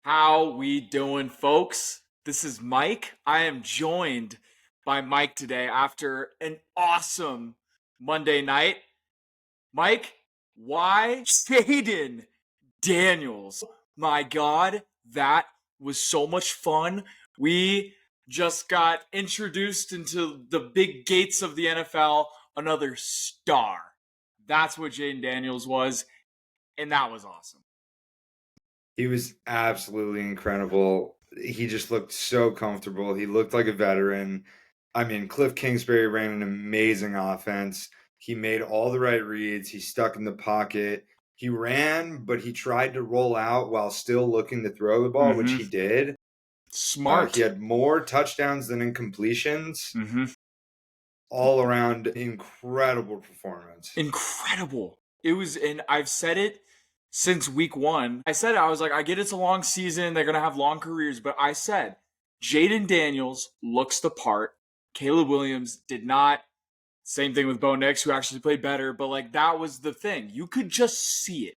How we doing, folks? This is Mike. I am joined by Mike today after an awesome Monday night. Mike, why Jayden Daniels? My God, that was so much fun. We just got introduced into the big gates of the NFL, another star. That's what Jayden Daniels was, and that was awesome. He was absolutely incredible. He just looked so comfortable. He looked like a veteran. I mean, Cliff Kingsbury ran an amazing offense. He made all the right reads. He stuck in the pocket. He ran, but he tried to roll out while still looking to throw the ball, which he did. Smart. He had more touchdowns than incompletions. All around incredible performance. Incredible. It was, and I've said it since week one. I was like, I get it's a long season. They're going to have long careers. But I said, Jayden Daniels looks the part. Caleb Williams did not. Same thing with Bo Nix, who actually played better. But like, that was the thing. You could just see it.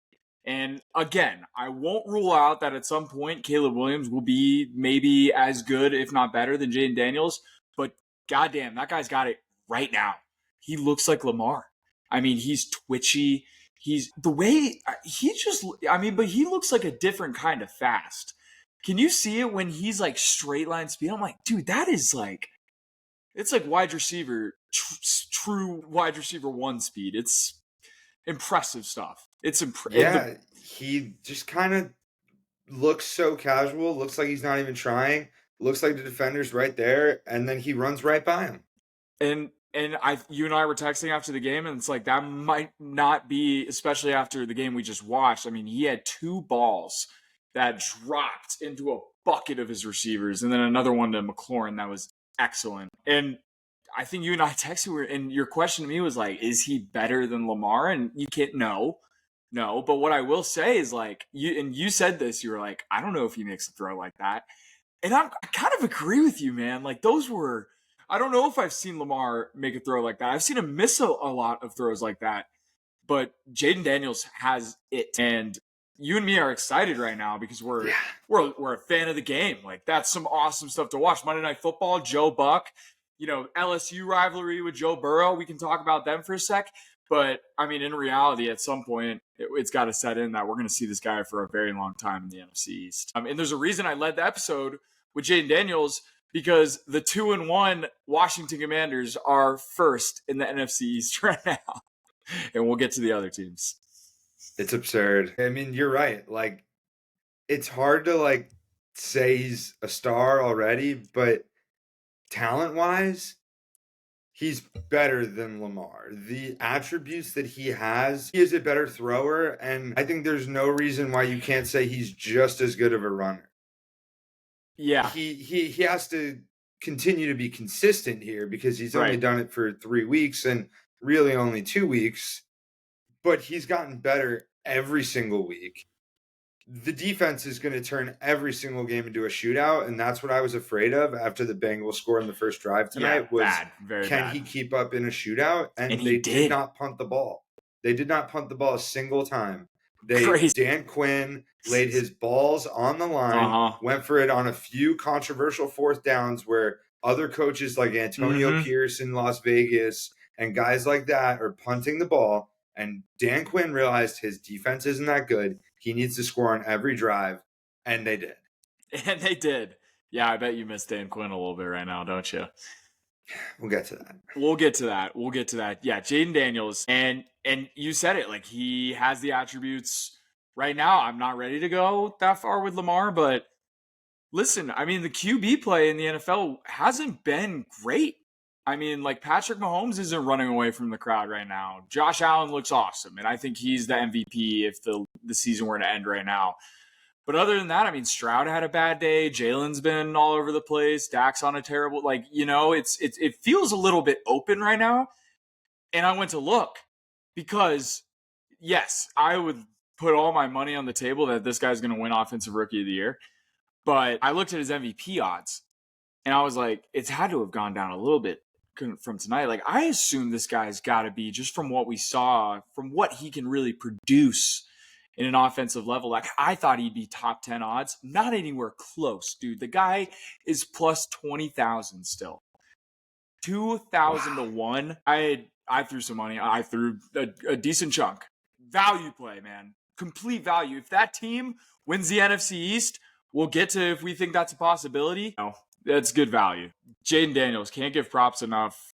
And again, I won't rule out that at some point Caleb Williams will be maybe as good, if not better, than Jayden Daniels. But goddamn, that guy's got it right now. He looks like Lamar. I mean, he's twitchy. He's the way he just, I mean, but he looks like a different kind of fast. Can you see it when he's like straight line speed? I'm like, dude, that is like, it's like wide receiver, true wide receiver one speed. It's impressive stuff. It's Yeah, he just kind of looks so casual, looks like he's not even trying, looks like the defender's right there, and then he runs right by him. And you and I were texting after the game, and it's like that might not be, especially after the game we just watched. I mean, he had two balls that dropped into a bucket of his receivers, and then another one to McLaurin that was excellent. And I think you and I texted, and your question to me was like, is he better than Lamar? And you can't, no. But what I will say is like, you said this, you were like, I don't know if he makes a throw like that. And I kind of agree with you, man. Like those were, I don't know if I've seen Lamar make a throw like that. I've seen him miss a lot of throws like that. But Jayden Daniels has it. And you and me are excited right now because we're a fan of the game. Like that's some awesome stuff to watch. Monday Night Football, Joe Buck, LSU rivalry with Joe Burrow. We can talk about them for a sec. But I mean, in reality, at some point, it's got to set in that we're going to see this guy for a very long time in the NFC East. And there's a reason I led the episode with Jayden Daniels because the 2-1 Washington Commanders are first in the NFC East right now. And we'll get to the other teams. It's absurd. I mean, you're right. Like, it's hard to say he's a star already, but talent-wise, he's better than Lamar. The attributes that he is a better thrower, and I think there's no reason why you can't say he's just as good of a runner. Yeah. He has to continue to be consistent here because he's only done it for 3 weeks and really only 2 weeks, but he's gotten better every single week. The defense is going to turn every single game into a shootout, and that's what I was afraid of after the Bengals score in the first drive tonight. Can he keep up in a shootout? And they did not punt the ball. They did not punt the ball a single time. Dan Quinn laid his balls on the line, went for it on a few controversial fourth downs where other coaches like Antonio Pierce in Las Vegas and guys like that are punting the ball. And Dan Quinn realized his defense isn't that good. He needs to score on every drive, and they did. And they did. Yeah, I bet you miss Dan Quinn a little bit right now, don't you? We'll get to that. We'll get to that. Yeah, Jayden Daniels. And you said it, like he has the attributes right now. I'm not ready to go that far with Lamar, but listen, I mean, the QB play in the NFL hasn't been great. I mean, like Patrick Mahomes isn't running away from the crowd right now. Josh Allen looks awesome, and I think he's the MVP if the season were to end right now. But other than that, I mean, Stroud had a bad day. Jalen's been all over the place. Dak's on a terrible, it feels a little bit open right now. And I went to look because, yes, I would put all my money on the table that this guy's going to win Offensive Rookie of the Year. But I looked at his MVP odds, and I was like, it's had to have gone down a little bit from tonight. Like, I assume this guy's got to be, just from what we saw, from what he can really produce in an offensive level. Like, I thought he'd be top 10 odds. Not anywhere close, dude. The guy is plus 20,000 still. 2,000 to 1. I threw some money. I threw a decent chunk. Value play, man. Complete value. If that team wins the NFC East, we'll get to if we think that's a possibility. No, that's good value. Jayden Daniels, can't give props enough.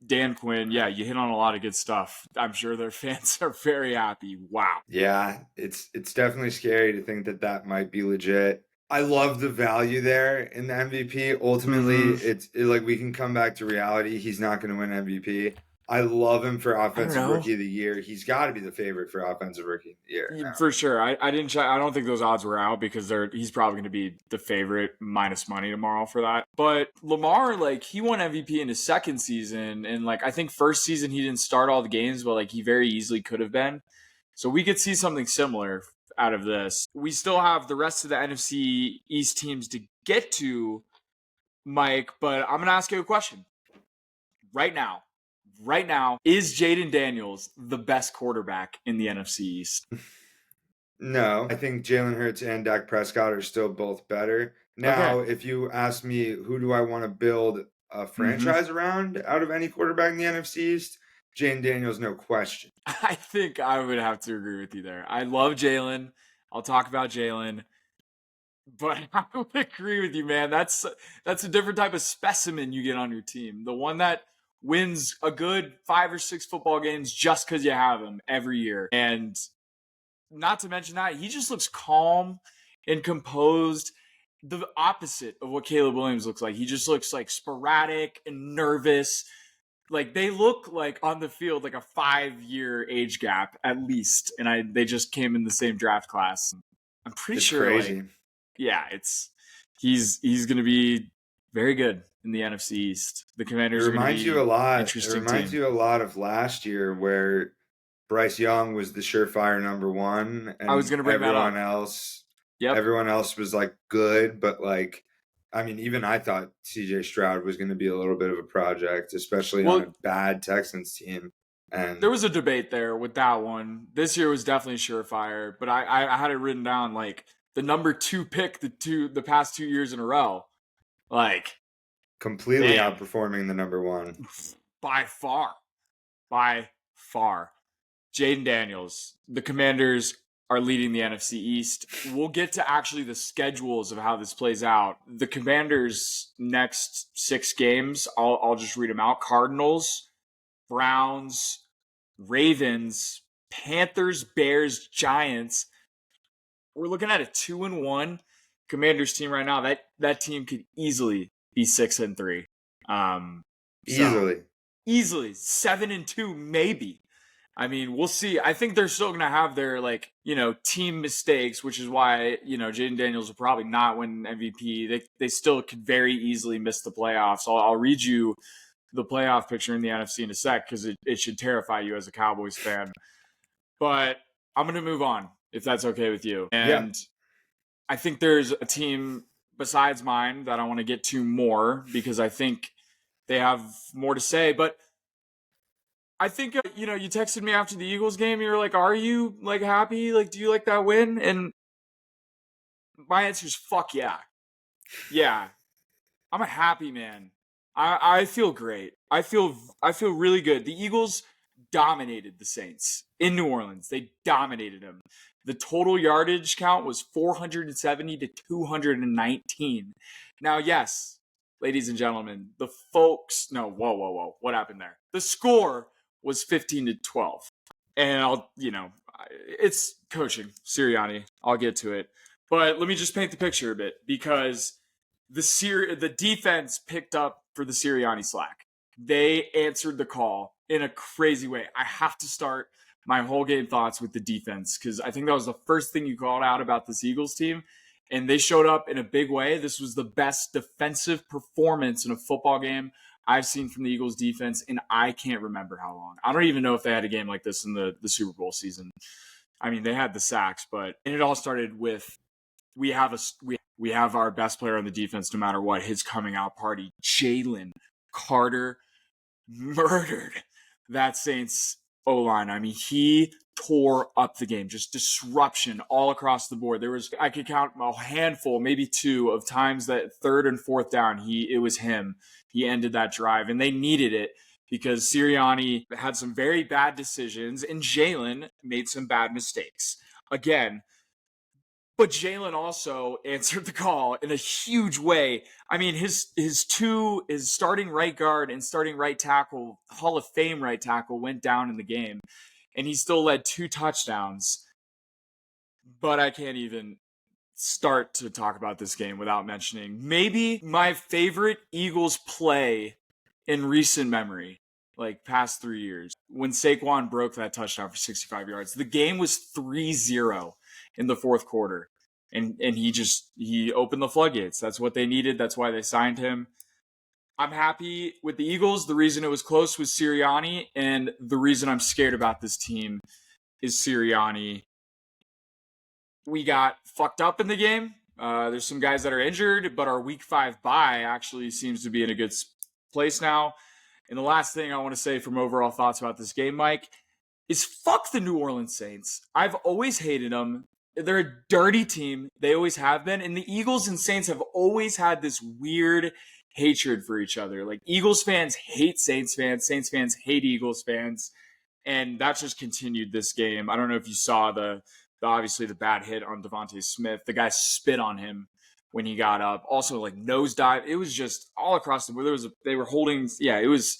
Dan Quinn, yeah, you hit on a lot of good stuff. I'm sure their fans are very happy. Wow. Yeah, it's definitely scary to think that might be legit. I love the value there in the MVP. Ultimately, it's like we can come back to reality. He's not going to win MVP. I love him for Offensive Rookie of the Year. He's got to be the favorite for Offensive Rookie of the Year. Yeah, for sure. I didn't check. I don't think those odds were out because he's probably going to be the favorite minus money tomorrow for that. But Lamar, like, he won MVP in his second season. And, like, I think first season he didn't start all the games, but, like, he very easily could have been. So we could see something similar out of this. We still have the rest of the NFC East teams to get to, Mike, but I'm going to ask you a question. Right now, is Jaden Daniels the best quarterback in the NFC East? No, I think Jalen Hurts and Dak Prescott are still both better. Now, if you ask me who do I want to build a franchise around out of any quarterback in the NFC East, Jayden Daniels, no question. I think I would have to agree with you there. I love Jalen. I'll talk about Jalen. But I would agree with you, man. That's a different type of specimen you get on your team. The one that wins a good 5 or 6 football games just because you have him every year. And not to mention that, he just looks calm and composed. The opposite of what Caleb Williams looks like. He just looks like sporadic and nervous. Like, they look like on the field like a 5-year age gap at least. And they just came in the same draft class. I'm pretty sure. Crazy. Like, yeah, he's going to be very good in the NFC East. The Commanders reminds you a lot. Interesting. It reminds you a lot of last year where Bryce Young was the surefire number one, and I was going to bring everyone that up. else. Yep. Everyone else was like good, but like, I mean, even I thought CJ Stroud was going to be a little bit of a project, especially on a bad Texans team. And there was a debate there with that one. This year was definitely surefire, but I had it written down like the number 2 pick the past 2 years in a row, like completely outperforming the number 1 by far. Jayden Daniels. The Commanders are leading the NFC East. We'll get to actually the schedules of how this plays out. The Commanders' next 6 games, I'll just read them out. Cardinals, Browns, Ravens, Panthers, Bears, Giants. We're looking at a 2-1 Commanders team right now. That team could easily be 6-3. Easily 7-2, maybe. I mean, we'll see. I think they're still going to have their, like, team mistakes, which is why, Jayden Daniels will probably not win MVP. They still could very easily miss the playoffs. I'll read you the playoff picture in the NFC in a sec because it should terrify you as a Cowboys fan. But I'm going to move on, if that's okay with you. And I think there's a team besides mine that I want to get to more because I think they have more to say. But I think, you texted me after the Eagles game. You were like, are you, like, happy? Like, do you like that win? And my answer is fuck yeah. Yeah. I'm a happy man. I feel great. I feel really good. The Eagles dominated the Saints in New Orleans. They dominated them. The total yardage count was 470 to 219. Now, yes, ladies and gentlemen, whoa. What happened there? The score was 15-12. And it's coaching, Sirianni. I'll get to it. But let me just paint the picture a bit because the defense picked up for the Sirianni slack. They answered the call in a crazy way. I have to start my whole game thoughts with the defense because I think that was the first thing you called out about this Eagles team. And they showed up in a big way. This was the best defensive performance in a football game I've seen from the Eagles defense, and I can't remember how long. I don't even know if they had a game like this in the Super Bowl season. I mean, they had the sacks, and it all started with we have our best player on the defense no matter what. His coming out party, Jalen Carter, murdered that Saints O-line. I mean, he tore up the game, just disruption all across the board. I could count a handful, maybe two, of times that third and fourth down, it was him. He ended that drive, and they needed it because Sirianni had some very bad decisions, and Jalen made some bad mistakes. Again, but Jalen also answered the call in a huge way. I mean, his starting right guard and starting right tackle, Hall of Fame right tackle, went down in the game, and he still led 2 touchdowns. But I can't even start to talk about this game without mentioning maybe my favorite Eagles play in recent memory, like past 3 years, when Saquon broke that touchdown for 65 yards. The game was 3-0 in the fourth quarter. And he opened the floodgates. That's what they needed. That's why they signed him. I'm happy with the Eagles. The reason it was close was Sirianni, and the reason I'm scared about this team is Sirianni. We got fucked up in the game. There's some guys that are injured, but our week 5 bye actually seems to be in a good place now. And the last thing I want to say from overall thoughts about this game, Mike, is fuck the New Orleans Saints. I've always hated them. They're a dirty team. They always have been. And the Eagles and Saints have always had this weird hatred for each other. Like, Eagles fans hate Saints fans. Saints fans hate Eagles fans. And that's just continued this game. I don't know if you saw obviously the bad hit on Devontae Smith. The guy spit on him when he got up. Also, like, nosedive. It was just all across the board. It was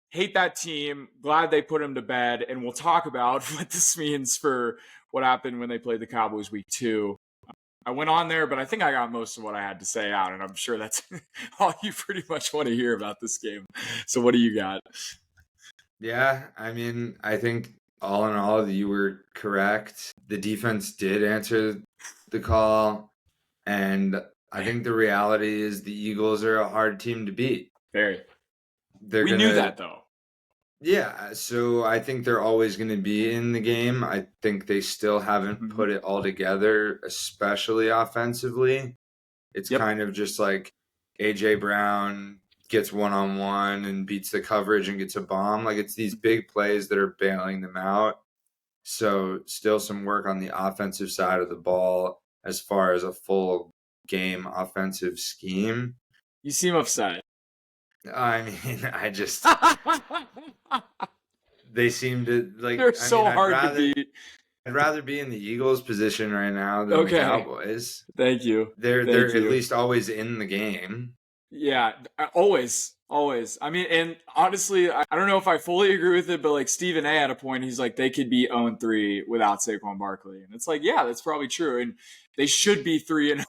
hate that team. Glad they put him to bed. And we'll talk about what this means for what happened when they played the Cowboys week 2. I went on there, but I think I got most of what I had to say out, and I'm sure that's all you pretty much want to hear about this game. So what do you got? Yeah, I mean, I think all in all, you were correct. The defense did answer the call, and I think the reality is the Eagles are a hard team to beat. We knew that, though. Yeah, so I think they're always going to be in the game. I think they still haven't put it all together, especially offensively. It's kind of just like A.J. Brown gets one-on-one and beats the coverage and gets a bomb. Like, it's these big plays that are bailing them out. So still some work on the offensive side of the ball as far as a full game offensive scheme. You seem upset. I mean, they seem to, like, they're so hard to beat. I'd rather be in the Eagles position right now than the Cowboys. Thank you. They're at least always in the game. Yeah, always. I mean, and honestly, I don't know if I fully agree with it, but like Stephen A had a point. He's like, they could be 0-3 without Saquon Barkley. And it's like, yeah, that's probably true. And they should be 3-0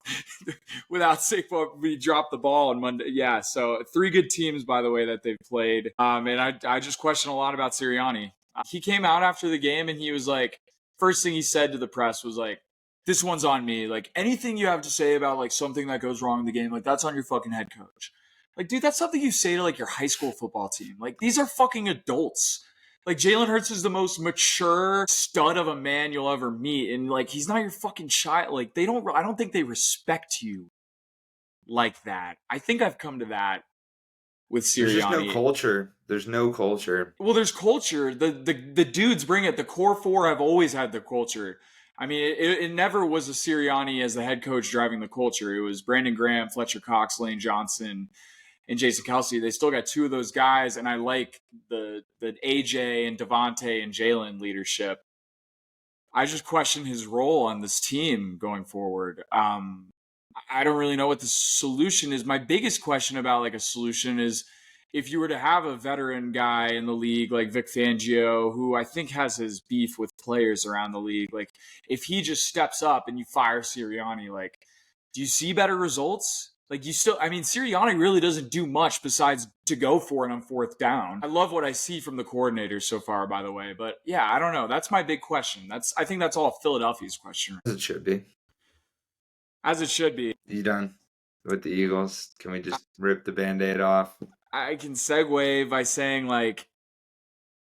without Saquon. We dropped the ball on Monday. Yeah, so 3 good teams, by the way, that they've played. And I just question a lot about Sirianni. He came out after the game and he was like, first thing he said to the press was like, this one's on me. Like, anything you have to say about like something that goes wrong in the game, like, that's on your fucking head coach. Like, dude, that's something you say to like your high school football team. Like, these are fucking adults. Like, Jalen Hurts is the most mature stud of a man you'll ever meet. And like, he's not your fucking child. Like, I don't think they respect you like that. I think I've come to that with Sirianni. There's just no culture. There's no culture. Well, there's culture. The dudes bring it. The core 4 have always had the culture. I mean, it never was a Sirianni as the head coach driving the culture. It was Brandon Graham, Fletcher Cox, Lane Johnson, and Jason Kelce. They still got 2 of those guys, and I like the AJ and Devontae and Jalen leadership. I just question his role on this team going forward. I don't really know what the solution is. My biggest question about like a solution is if you were to have a veteran guy in the league like Vic Fangio, who I think has his beef with players around the league, like if he just steps up and you fire Sirianni, like, do you see better results? Like, Sirianni really doesn't do much besides to go for it on 4th down. I love what I see from the coordinators so far, by the way. But yeah, I don't know. That's my big question. I think that's all Philadelphia's question. As it should be. As it should be. You done with the Eagles? Can we just rip the Band-Aid off? I can segue by saying, like,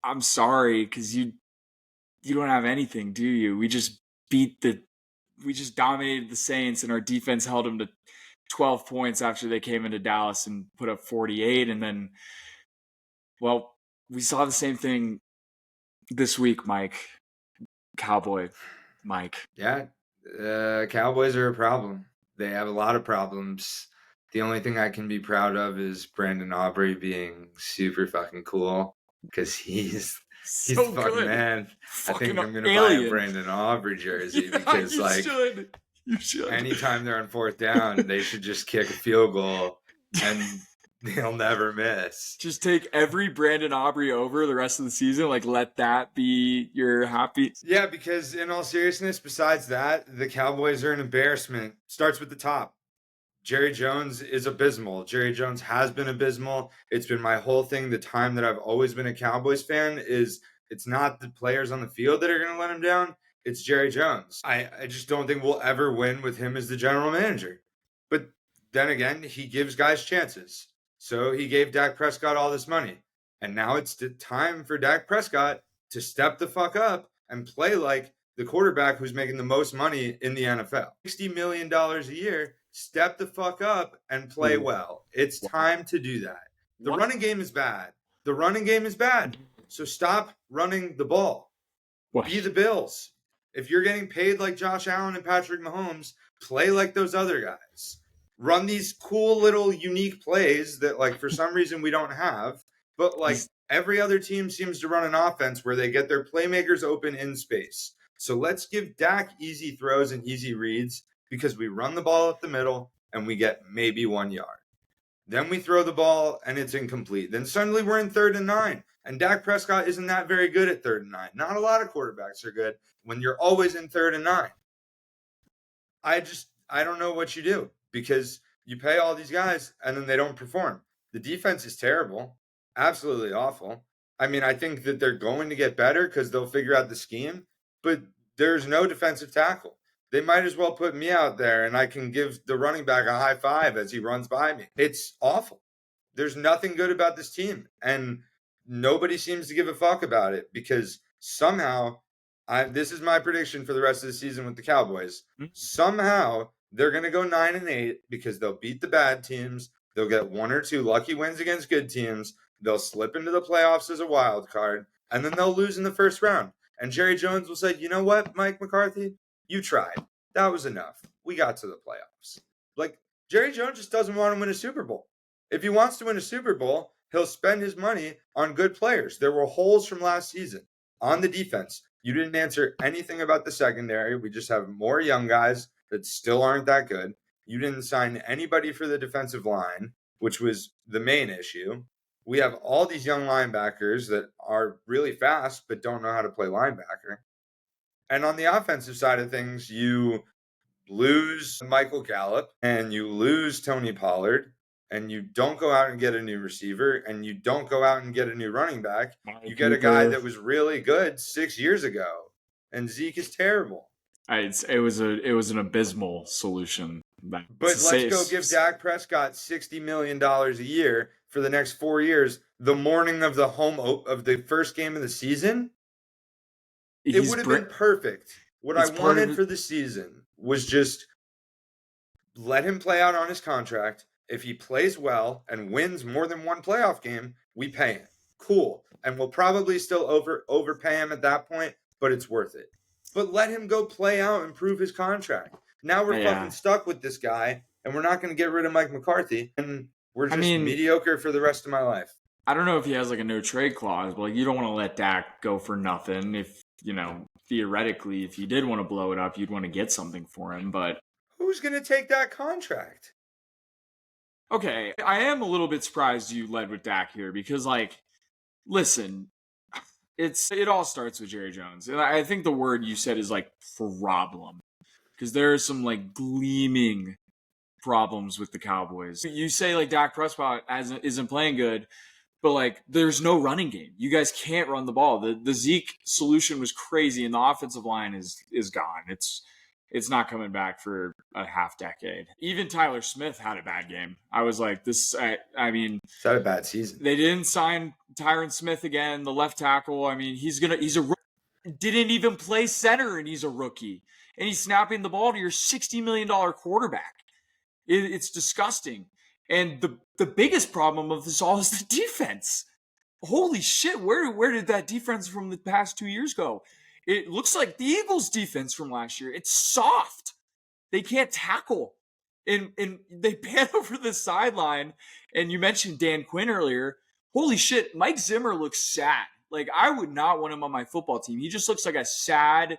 I'm sorry, because you don't have anything, do you? We just dominated the Saints, and our defense held them to 12 points after they came into Dallas and put up 48. And then, well, we saw the same thing this week, Mike. Cowboy, Mike. Yeah, Cowboys are a problem. They have a lot of problems. The only thing I can be proud of is Brandon Aubrey being super fucking cool because he's the So fucking good. man. I Fucking think I'm gonna buy a alien. Brandon Aubrey jersey Yeah, because you like should. You should. anytime they're on fourth down, they should just kick a field goal and they'll never miss. Just take every Brandon Aubrey over the rest of the season. Like, let that be your happy. Yeah, because in all seriousness, besides that, the Cowboys are an embarrassment. Starts with the top. Jerry Jones is abysmal. Jerry Jones has been abysmal. It's been my whole thing. The time that I've always been a Cowboys fan is it's not the players on the field that are going to let him down. It's Jerry Jones. I just don't think we'll ever win with him as the general manager. But then again, he gives guys chances. So he gave Dak Prescott all this money. And now it's the time for Dak Prescott to step the fuck up and play like the quarterback who's making the most money in the NFL. $60 million a year. Step the fuck up and play well. It's time to do that. The running game is bad. The running game is bad. So stop running the ball. Be the Bills. If you're getting paid like Josh Allen and Patrick Mahomes, play like those other guys. Run these cool little unique plays that like for some reason we don't have, but like every other team seems to run an offense where they get their playmakers open in space. So let's give Dak easy throws and easy reads because we run the ball up the middle and we get maybe 1 yard. Then we throw the ball and it's incomplete. Then suddenly we're in 3rd and 9. And Dak Prescott isn't that very good at 3rd and 9. Not a lot of quarterbacks are good when you're always in 3rd and 9. I don't know what you do because you pay all these guys and then they don't perform. The defense is terrible. Absolutely awful. I mean, I think that they're going to get better because they'll figure out the scheme, but there's no defensive tackle. They might as well put me out there and I can give the running back a high five as he runs by me. It's awful. There's nothing good about this team. And nobody seems to give a fuck about it because somehow, this is my prediction for the rest of the season with the Cowboys. Somehow, they're going to go 9-8 because they'll beat the bad teams. They'll get 1 or 2 lucky wins against good teams. They'll slip into the playoffs as a wild card. And then they'll lose in the first round. And Jerry Jones will say, you know what, Mike McCarthy? You tried. That was enough. We got to the playoffs. Like, Jerry Jones just doesn't want to win a Super Bowl. If he wants to win a Super Bowl, he'll spend his money on good players. There were holes from last season on the defense. You didn't answer anything about the secondary. We just have more young guys that still aren't that good. You didn't sign anybody for the defensive line, which was the main issue. We have all these young linebackers that are really fast but don't know how to play linebacker. And on the offensive side of things, you lose Michael Gallup and you lose Tony Pollard and you don't go out and get a new receiver and you don't go out and get a new running back. You get a guy that was really good 6 years ago, and Zeke is terrible. It was an abysmal solution. But let's go give Dak Prescott $60 million a year for the next 4 years. The morning of the first game of the season, it would have been perfect. What I wanted for the season was just let him play out on his contract. If he plays well and wins more than one playoff game, we pay him. Cool. And we'll probably still overpay him at that point, but it's worth it. But let him go play out and prove his contract. Now we're fucking stuck with this guy, and we're not going to get rid of Mike McCarthy, and we're just mediocre for the rest of my life. I don't know if he has like a no trade clause, but like you don't want to let Dak go for nothing. If theoretically, if you did want to blow it up, you'd want to get something for him. But who's going to take that contract? Okay, I am a little bit surprised you led with Dak here because, like, listen, it all starts with Jerry Jones, and I think the word you said is like problem, because there are some like gleaming problems with the Cowboys. You say like Dak Prescott isn't playing good, but like there's no running game. You guys can't run the ball. The Zeke solution was crazy, and the offensive line is gone. It's not coming back for a half decade. Even Tyler Smith had a bad game. I was like, I mean, it's not a bad season. They didn't sign Tyron Smith again, the left tackle. I mean, didn't even play center, and he's a rookie. And he's snapping the ball to your $60 million quarterback. It's disgusting. And the biggest problem of this all is the defense. holy shit, where did that defense from the past 2 years go? It looks like the Eagles' defense from last year. It's soft. They can't tackle. And they pan over the sideline. And you mentioned Dan Quinn earlier. Holy shit, Mike Zimmer looks sad. Like, I would not want him on my football team. He just looks like a sad,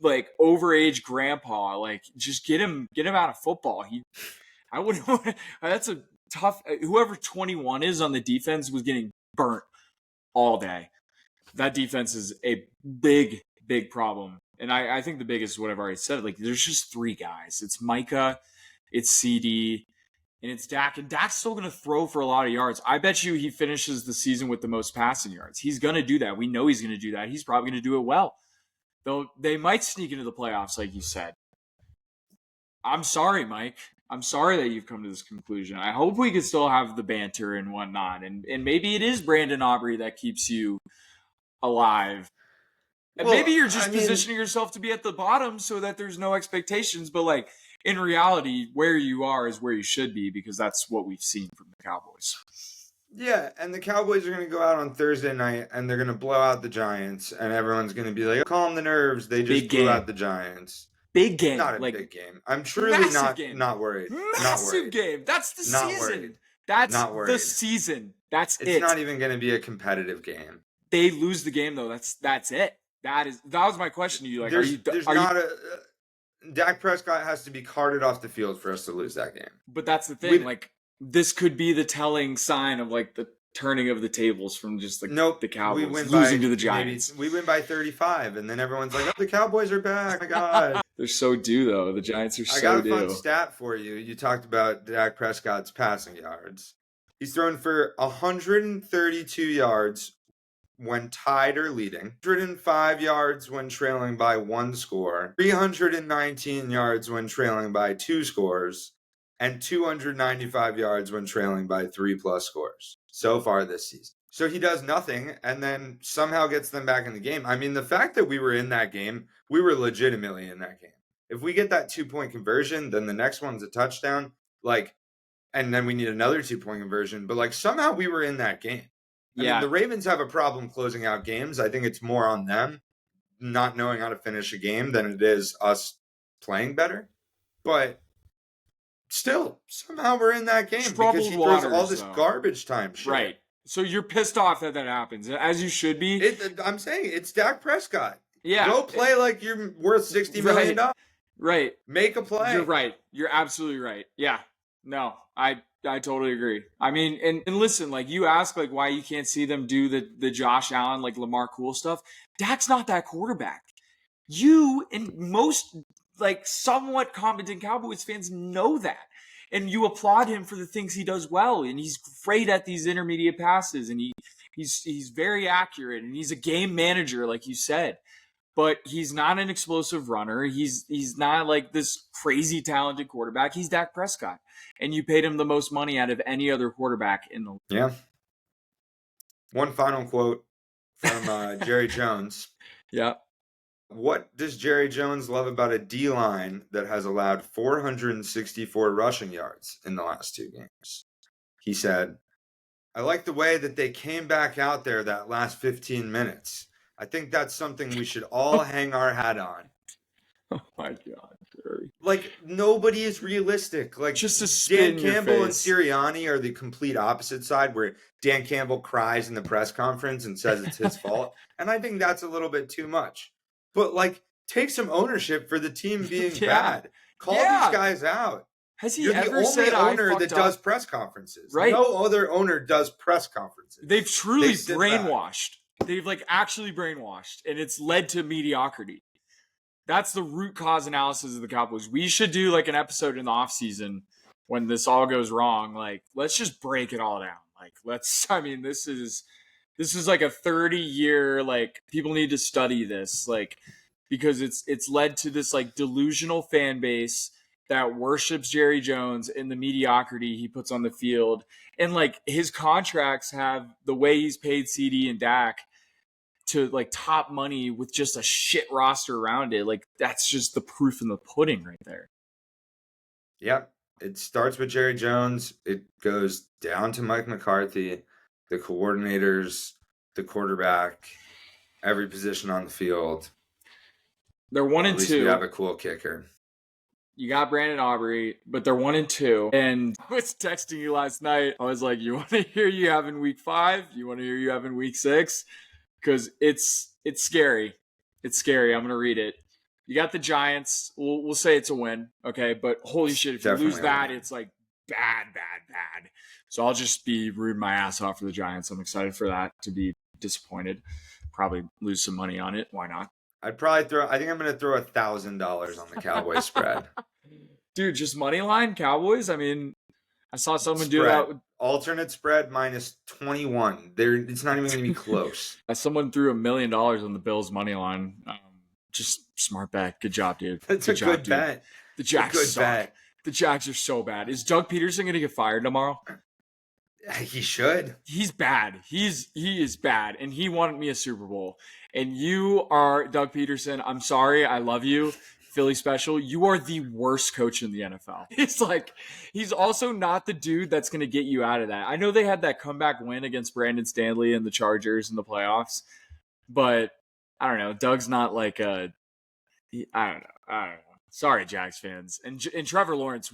like, overage grandpa. Like, just get him out of football. I wouldn't want. That's a tough. Whoever 21 is on the defense was getting burnt all day. That defense is a big problem. And I think the biggest is what I've already said. Like, there's just 3 guys. It's Micah, it's CD, and it's Dak. And Dak's still going to throw for a lot of yards. I bet you he finishes the season with the most passing yards. He's going to do that. We know he's going to do that. He's probably going to do it well. Though they might sneak into the playoffs, like you said. I'm sorry, Mike. I'm sorry that you've come to this conclusion. I hope we can still have the banter and whatnot. And maybe it is Brandon Aubrey that keeps you alive. And maybe you're just positioning yourself to be at the bottom so that there's no expectations. But, like, in reality, where you are is where you should be, because that's what we've seen from the Cowboys. Yeah, and the Cowboys are going to go out on Thursday night, and they're going to blow out the Giants, and everyone's going to be like, calm the nerves. They just blew out the Giants. Big game. Not a big game. I'm truly not worried. Massive game. That's the season. That's the season. That's it. It's not even going to be a competitive game. They lose the game, though. That's it. That was my question to you. Like, Dak Prescott has to be carted off the field for us to lose that game. But that's the thing. This could be the telling sign of, like, the turning of the tables from just the Cowboys losing to the Giants. We win by 35, and then everyone's like, "Oh, the Cowboys are back!" Oh my God, they're so due though. The Giants are so due. I got a fun stat for you. You talked about Dak Prescott's passing yards. He's thrown for 132 yards when tied or leading, 105 yards when trailing by 1 score, 319 yards when trailing by 2 scores, and 295 yards when trailing by 3+ scores so far this season. So he does nothing and then somehow gets them back in the game. I mean, the fact that we were in that game, we were legitimately in that game. If we get that 2-point conversion, then the next one's a touchdown, and then we need another 2-point conversion. But, somehow we were in that game. I mean, the Ravens have a problem closing out games. I think it's more on them not knowing how to finish a game than it is us playing better. But still, somehow we're in that game because he throws all this garbage time shit. Right. So you're pissed off that happens, as you should be. I'm saying it's Dak Prescott. Yeah. Go play like you're worth $60 million. Right. Make a play. You're right. You're absolutely right. Yeah. No, I totally agree. I mean, and listen, you ask, why you can't see them do the Josh Allen, Lamar cool stuff. Dak's not that quarterback. You and most, somewhat competent Cowboys fans know that. And you applaud him for the things he does well. And he's great at these intermediate passes. And he's very accurate. And he's a game manager, like you said. But he's not an explosive runner. He's not this crazy talented quarterback. He's Dak Prescott. And you paid him the most money out of any other quarterback in the league. Yeah. One final quote from Jerry Jones. Yeah. What does Jerry Jones love about a D-line that has allowed 464 rushing yards in the last 2 games? He said, I like the way that they came back out there that last 15 minutes. I think that's something we should all hang our hat on. Oh my God, Jerry. Nobody is realistic. Just a spin Dan Campbell and Sirianni are the complete opposite side, where Dan Campbell cries in the press conference and says it's his fault. And I think that's a little bit too much. But take some ownership for the team being bad. Call these guys out. Has he You're ever the said only owner that does press conferences? Right. No other owner does press conferences. They've truly brainwashed. They've actually brainwashed, and it's led to mediocrity. That's the root cause analysis of the Cowboys. We should do an episode in the off season when this all goes wrong. Let's just break it all down. This is a 30-year, people need to study this, because it's led to this delusional fan base that worships Jerry Jones and the mediocrity he puts on the field. And his contracts have the way he's paid CD and Dak to top money with just a shit roster around it. That's just the proof in the pudding right there. Yep. It starts with Jerry Jones. It goes down to Mike McCarthy. the coordinators, the quarterback, every position on the field. They're 1-2. At least we have a cool kicker. You got Brandon Aubrey, but they're 1-2. And I was texting you last night. I was like, you want to hear you have in week 5? You want to hear you have in week 6? Because it's scary. It's scary. I'm going to read it. You got the Giants. We'll say it's a win, okay? But holy shit, if you lose that, it's like bad. So I'll just be rooting my ass off for the Giants. I'm excited for that, to be disappointed. Probably lose some money on it. Why not? I think I'm going to throw $1,000 on the Cowboys spread. Dude, just money line Cowboys? I mean, I saw someone do that. Alternate spread minus 21. It's not even going to be close. Someone threw $1 million on the Bills money line. Just smart bet. Good job, dude. That's a good bet. The Jags suck. The Jags are so bad. Is Doug Peterson going to get fired tomorrow? He should. He's bad. He is bad, and he wanted me a Super Bowl. And you are Doug Peterson. I'm sorry. I love you. Philly special. You are the worst coach in the NFL. It's like, he's also not the dude that's going to get you out of that. I know they had that comeback win against Brandon Stanley and the Chargers in the playoffs, but I don't know. Doug's not like I don't know. Sorry, Jags fans. And Trevor Lawrence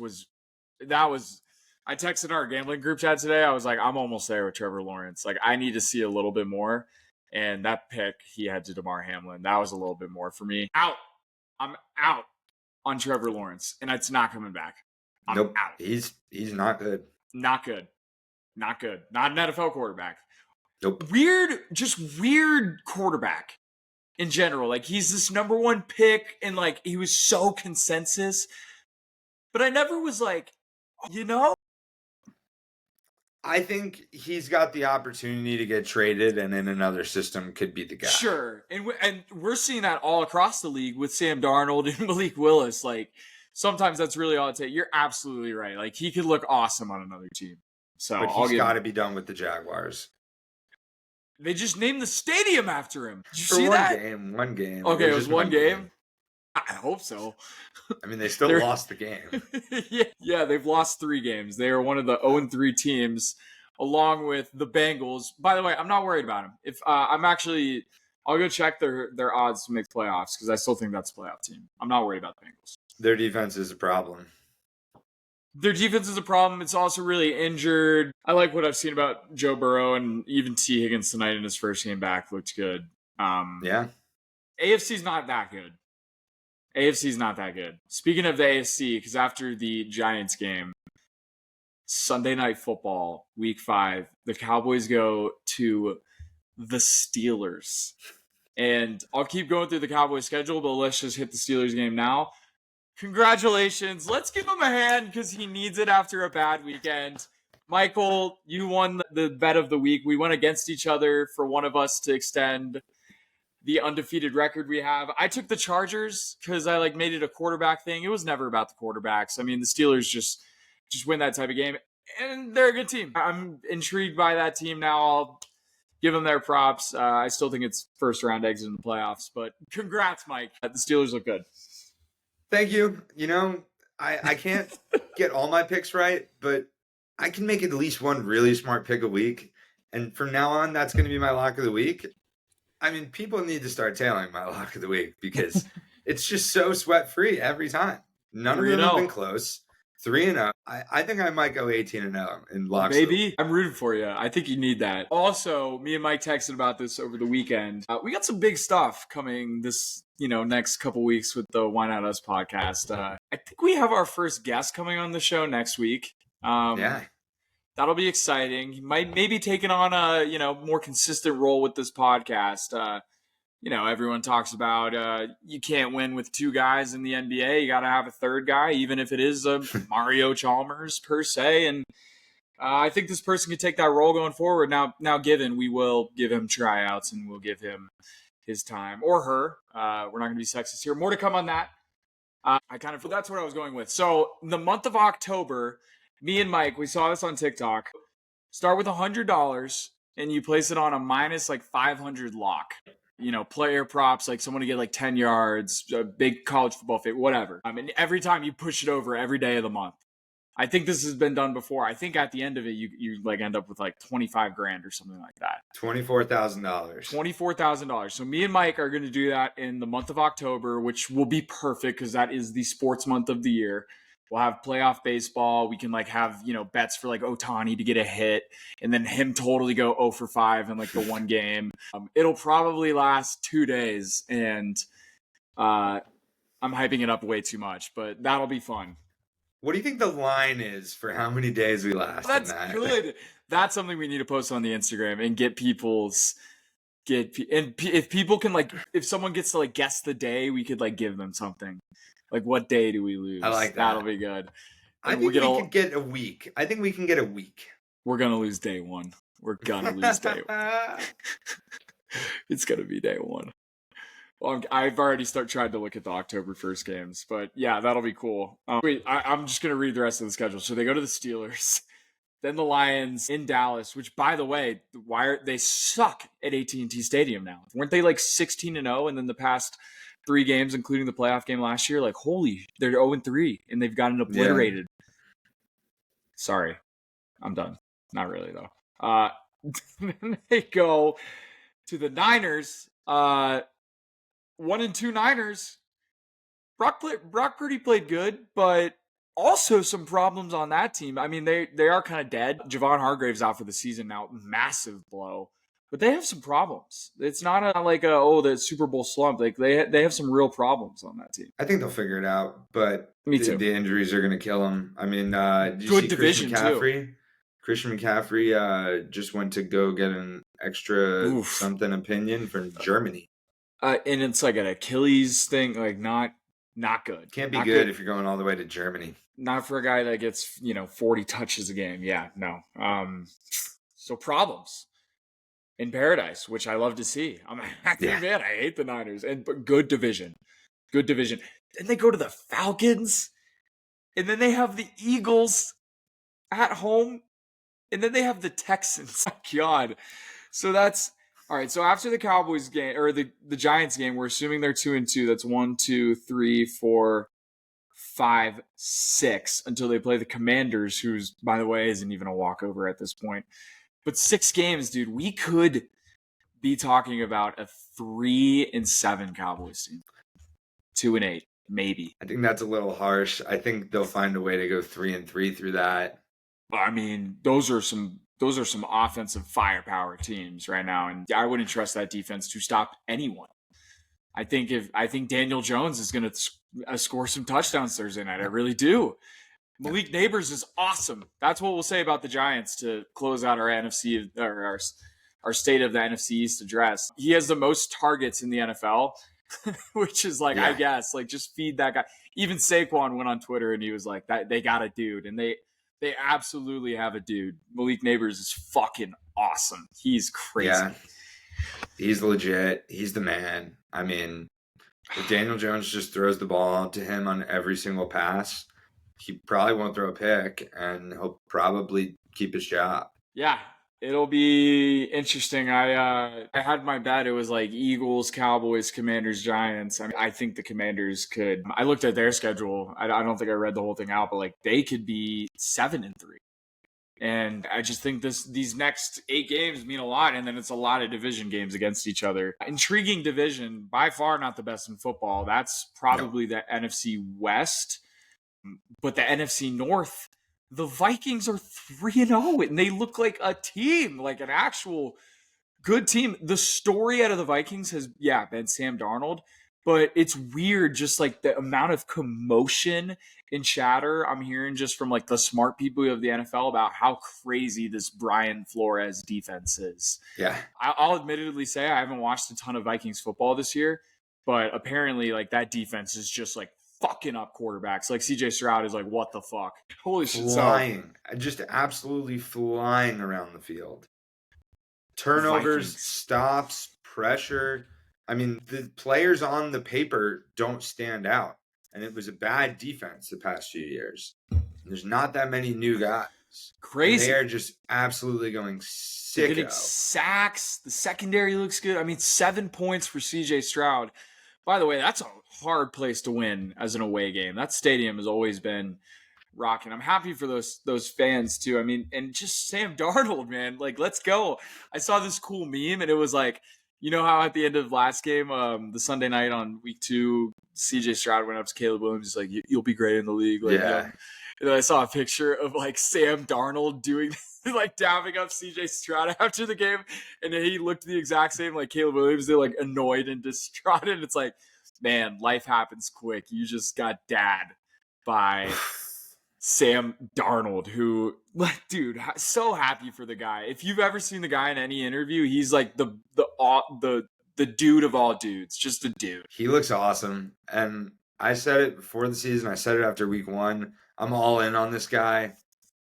I texted our gambling group chat today. I was like, I'm almost there with Trevor Lawrence. Like, I need to see a little bit more. And that pick he had to DeMar Hamlin, that was a little bit more for me. I'm out on Trevor Lawrence, and it's not coming back. I'm out. He's not good. Not good. Not an NFL quarterback. Nope. Weird quarterback in general. Like, he's this number 1 pick, and like, he was so consensus. But I never was like, I think he's got the opportunity to get traded, and in another system could be the guy. Sure. And we're seeing that all across the league with Sam Darnold and Malik Willis. Like, sometimes that's really all it takes. You're absolutely right. Like, he could look awesome on another team. So, but he's got to be done with the Jaguars. They just named the stadium after him. Did you see that? One game. Okay, it was one game? I hope so. I mean, they still lost the game. Yeah, they've lost 3 games. They are one of the 0-3 teams, along with the Bengals. By the way, I'm not worried about them. If I'll go check their odds to make playoffs, because I still think that's a playoff team. I'm not worried about the Bengals. Their defense is a problem. Their defense is a problem. It's also really injured. I like what I've seen about Joe Burrow, and even T. Higgins tonight in his first game back looked good. Yeah. AFC's not that good. AFC's not that good. Speaking of the AFC, because after the Giants game, Sunday Night Football, Week 5, the Cowboys go to the Steelers. And I'll keep going through the Cowboys schedule, but let's just hit the Steelers game now. Congratulations. Let's give him a hand, because he needs it after a bad weekend. Michael, you won the bet of the week. We went against each other for one of us to extend the undefeated record we have. I took the Chargers because I made it a quarterback thing. It was never about the quarterbacks. I mean, the Steelers just win that type of game, and they're a good team. I'm intrigued by that team now. I'll give them their props. I still think it's first round exit in the playoffs, but congrats, Mike. The Steelers look good. Thank you. I can't get all my picks right, but I can make at least one really smart pick a week. And from now on, that's going to be my lock of the week. I mean, people need to start tailing my lock of the week, because it's just so sweat-free every time. None of them have been close. 3-0. I think I might go 18-0 in locks. Maybe. I'm rooting for you. I think you need that. Also, me and Mike texted about this over the weekend. We got some big stuff coming this, next couple weeks with the Why Not Us podcast. I think we have our first guest coming on the show next week. Yeah. That'll be exciting. He might maybe taking on a, more consistent role with this podcast. Everyone talks about you can't win with 2 guys in the NBA. You got to have a third guy, even if it is Mario Chalmers per se. And I think this person could take that role going forward. Now, given we will give him tryouts and we'll give him his time, or her. We're not going to be sexist here. More to come on that. That's what I was going with. So the month of October, me and Mike, we saw this on TikTok. Start with $100 and you place it on a minus 500 lock. Player props, someone to get 10 yards, a big college football fit, whatever. And every time you push it over every day of the month. I think this has been done before. I think at the end of it, you like end up with like 25 grand or something like that. $24,000. $24,000. So me and Mike are going to do that in the month of October, which will be perfect because that is the sports month of the year. We'll have playoff baseball. We can like have, bets for like Ohtani to get a hit and then him totally go 0 for 5 in like the one game. It'll probably last 2 days and I'm hyping it up way too much, but that'll be fun. What do you think the line is for how many days we last? That's good. That's something we need to post on the Instagram and get if people can like, if someone gets to like guess the day, we could like give them something. Like, what day do we lose? I like that. That'll be good. I think we can get a week. I think we can get a week. We're gonna lose day one. We're gonna lose day one. It's gonna be day one. Well, I've already tried to look at the October 1st games, but yeah, that'll be cool. I'm just gonna read the rest of the schedule. So they go to the Steelers, then the Lions in Dallas. Which, by the way, they suck at AT&T Stadium now? Weren't they like 16-0, and then the past 3 games, including the playoff game last year, like they're 0-3, and they've gotten obliterated. Yeah. Sorry, I'm done. Not really though. Then they go to the Niners. 1-2 Niners. Brock Purdy played good, but also some problems on that team. I mean, they are kind of dead. Javon Hargrave's out for the season now. Massive blow. But they have some problems. It's not the Super Bowl slump. Like they have some real problems on that team. I think they'll figure it out, but Me too. The injuries are going to kill them. I mean, did you good see division Christian McCaffrey? Too. Christian McCaffrey just went to go get an extra something opinion from Germany. And it's like an Achilles thing, like not good. Can't be good if you're going all the way to Germany. Not for a guy that gets 40 touches a game. Yeah, no. So problems in paradise, which I love to see. I'm a active fan. I hate the Niners, but good division. Then they go to the Falcons, and then they have the Eagles at home, and then they have the Texans. God, so that's. All right, so after the Cowboys game or the Giants game, we're assuming they're 2-2. That's 1, 2, 3, 4, 5, 6 until they play the Commanders, who's, by the way, isn't even a walkover at this point. But 6 games, dude, we could be talking about a 3-7 Cowboys team. 2-8, maybe. I think that's a little harsh. I think they'll find a way to go 3-3 through that. I mean, those are some offensive firepower teams right now, and I wouldn't trust that defense to stop anyone. I think Daniel Jones is going to score some touchdowns Thursday night. I really do. Malik Neighbors is awesome. That's what we'll say about the Giants to close out our NFC or our state of the NFC East address. He has the most targets in the NFL, which is like, I guess, like just feed that guy. Even Saquon went on Twitter and he was like, that they got a dude, and they absolutely have a dude. Malik Neighbors is fucking awesome. He's crazy. Yeah. He's legit. He's the man. I mean, if Daniel Jones just throws the ball to him on every single pass, he probably won't throw a pick, and he'll probably keep his job. Yeah, it'll be interesting. I had my bet. It was like Eagles, Cowboys, Commanders, Giants. I mean, I think the Commanders could. I looked at their schedule. I don't think I read the whole thing out, but like they could be 7-3. And I just think these next 8 games mean a lot, and then it's a lot of division games against each other. Intriguing division, by far not the best in football. That's probably the NFC West. But the NFC North, the Vikings are 3-0, and they look like a team, like an actual good team. The story out of the Vikings has, been Sam Darnold, but it's weird just like the amount of commotion and chatter I'm hearing just from like the smart people of the NFL about how crazy this Brian Flores defense is. Yeah. I'll admittedly say I haven't watched a ton of Vikings football this year, but apparently like that defense is just like fucking up quarterbacks. Like CJ Stroud is like, what the fuck? Holy shit. Flying. Just absolutely flying around the field. Turnovers, Vikings. Stops, pressure. I mean, the players on the paper don't stand out. And it was a bad defense the past few years. There's not that many new guys. Crazy. And they are just absolutely going sicko. Getting sacks. The secondary looks good. I mean, 7 points for CJ Stroud. By the way, that's a hard place to win as an away game. That stadium has always been rocking. I'm happy for those fans too. I mean, and just Sam Darnold, man, like let's go. I saw this cool meme, and it was like, you know how at the end of last game, the Sunday night on week 2, CJ Stroud went up to Caleb Williams. He's like, "You'll be great in the league." Like, Yeah. And then I saw a picture of like Sam Darnold doing like dapping up CJ Stroud after the game, and he looked the exact same like Caleb Williams. They're like annoyed and distraught, and it's like, man, life happens quick. You just got dad by Sam Darnold, who, like, dude, so happy for the guy. If you've ever seen the guy in any interview, he's like the dude of all dudes, just a dude. He looks awesome, and I said it before the season. I said it after week 1. I'm all in on this guy.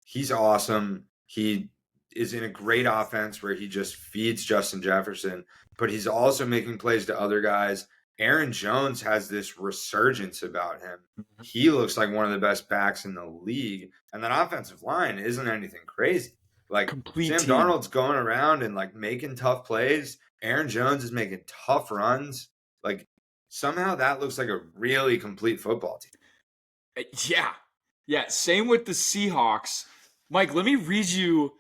He's awesome. He is in a great offense where he just feeds Justin Jefferson, but he's also making plays to other guys. Aaron Jones has this resurgence about him. He looks like one of the best backs in the league, and that offensive line isn't anything crazy. Like, Complete Sam team. Darnold's going around and like making tough plays. Aaron Jones is making tough runs. Like, somehow that looks like a really complete football team. Yeah. Same with the Seahawks. Mike, let me read you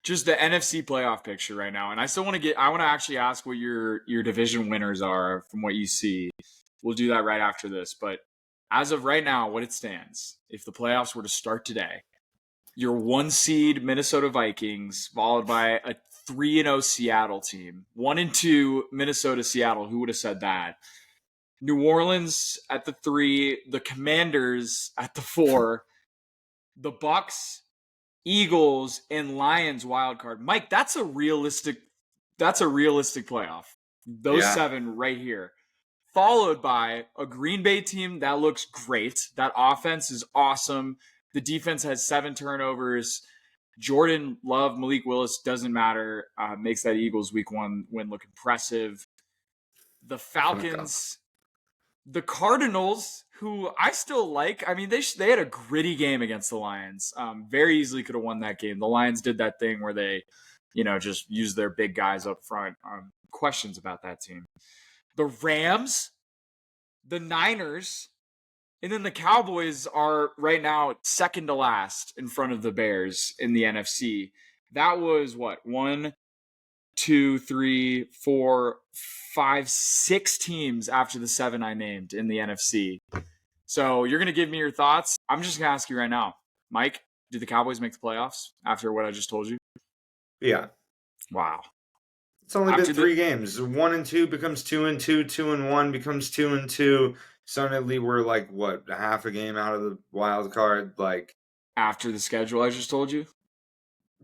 just the NFC playoff picture right now. And I want to actually ask what your division winners are from what you see. We'll do that right after this. But as of right now, what it stands, if the playoffs were to start today, your 1 seed Minnesota Vikings, followed by a 3-0 Seattle team, 1-2 Minnesota Seattle. Who would have said that? New Orleans at the 3, the Commanders at the 4, the Bucks, Eagles, and Lions wild card. Mike, that's a realistic playoff. Those 7 right here. Followed by a Green Bay team that looks great. That offense is awesome. The defense has 7 turnovers. Jordan Love, Malik Willis, doesn't matter. Makes that Eagles week 1 win look impressive. The Falcons, the Cardinals, who I still like. I mean, they had a gritty game against the Lions. Very easily could have won that game. The Lions did that thing where they, just used their big guys up front. Questions about that team. The Rams, the Niners, and then the Cowboys are right now second to last in front of the Bears in the NFC. That was what? 1, 2, 3, 4, 5, 6 teams after the 7 I named in the NFC. So you're going to give me your thoughts. I'm just going to ask you right now, Mike, do the Cowboys make the playoffs after what I just told you? Yeah. Wow. It's only been 3 games. 1-2 becomes 2-2. 2-1 becomes 2-2. Suddenly we're like, what, a half a game out of the wild card? Like, after the schedule I just told you?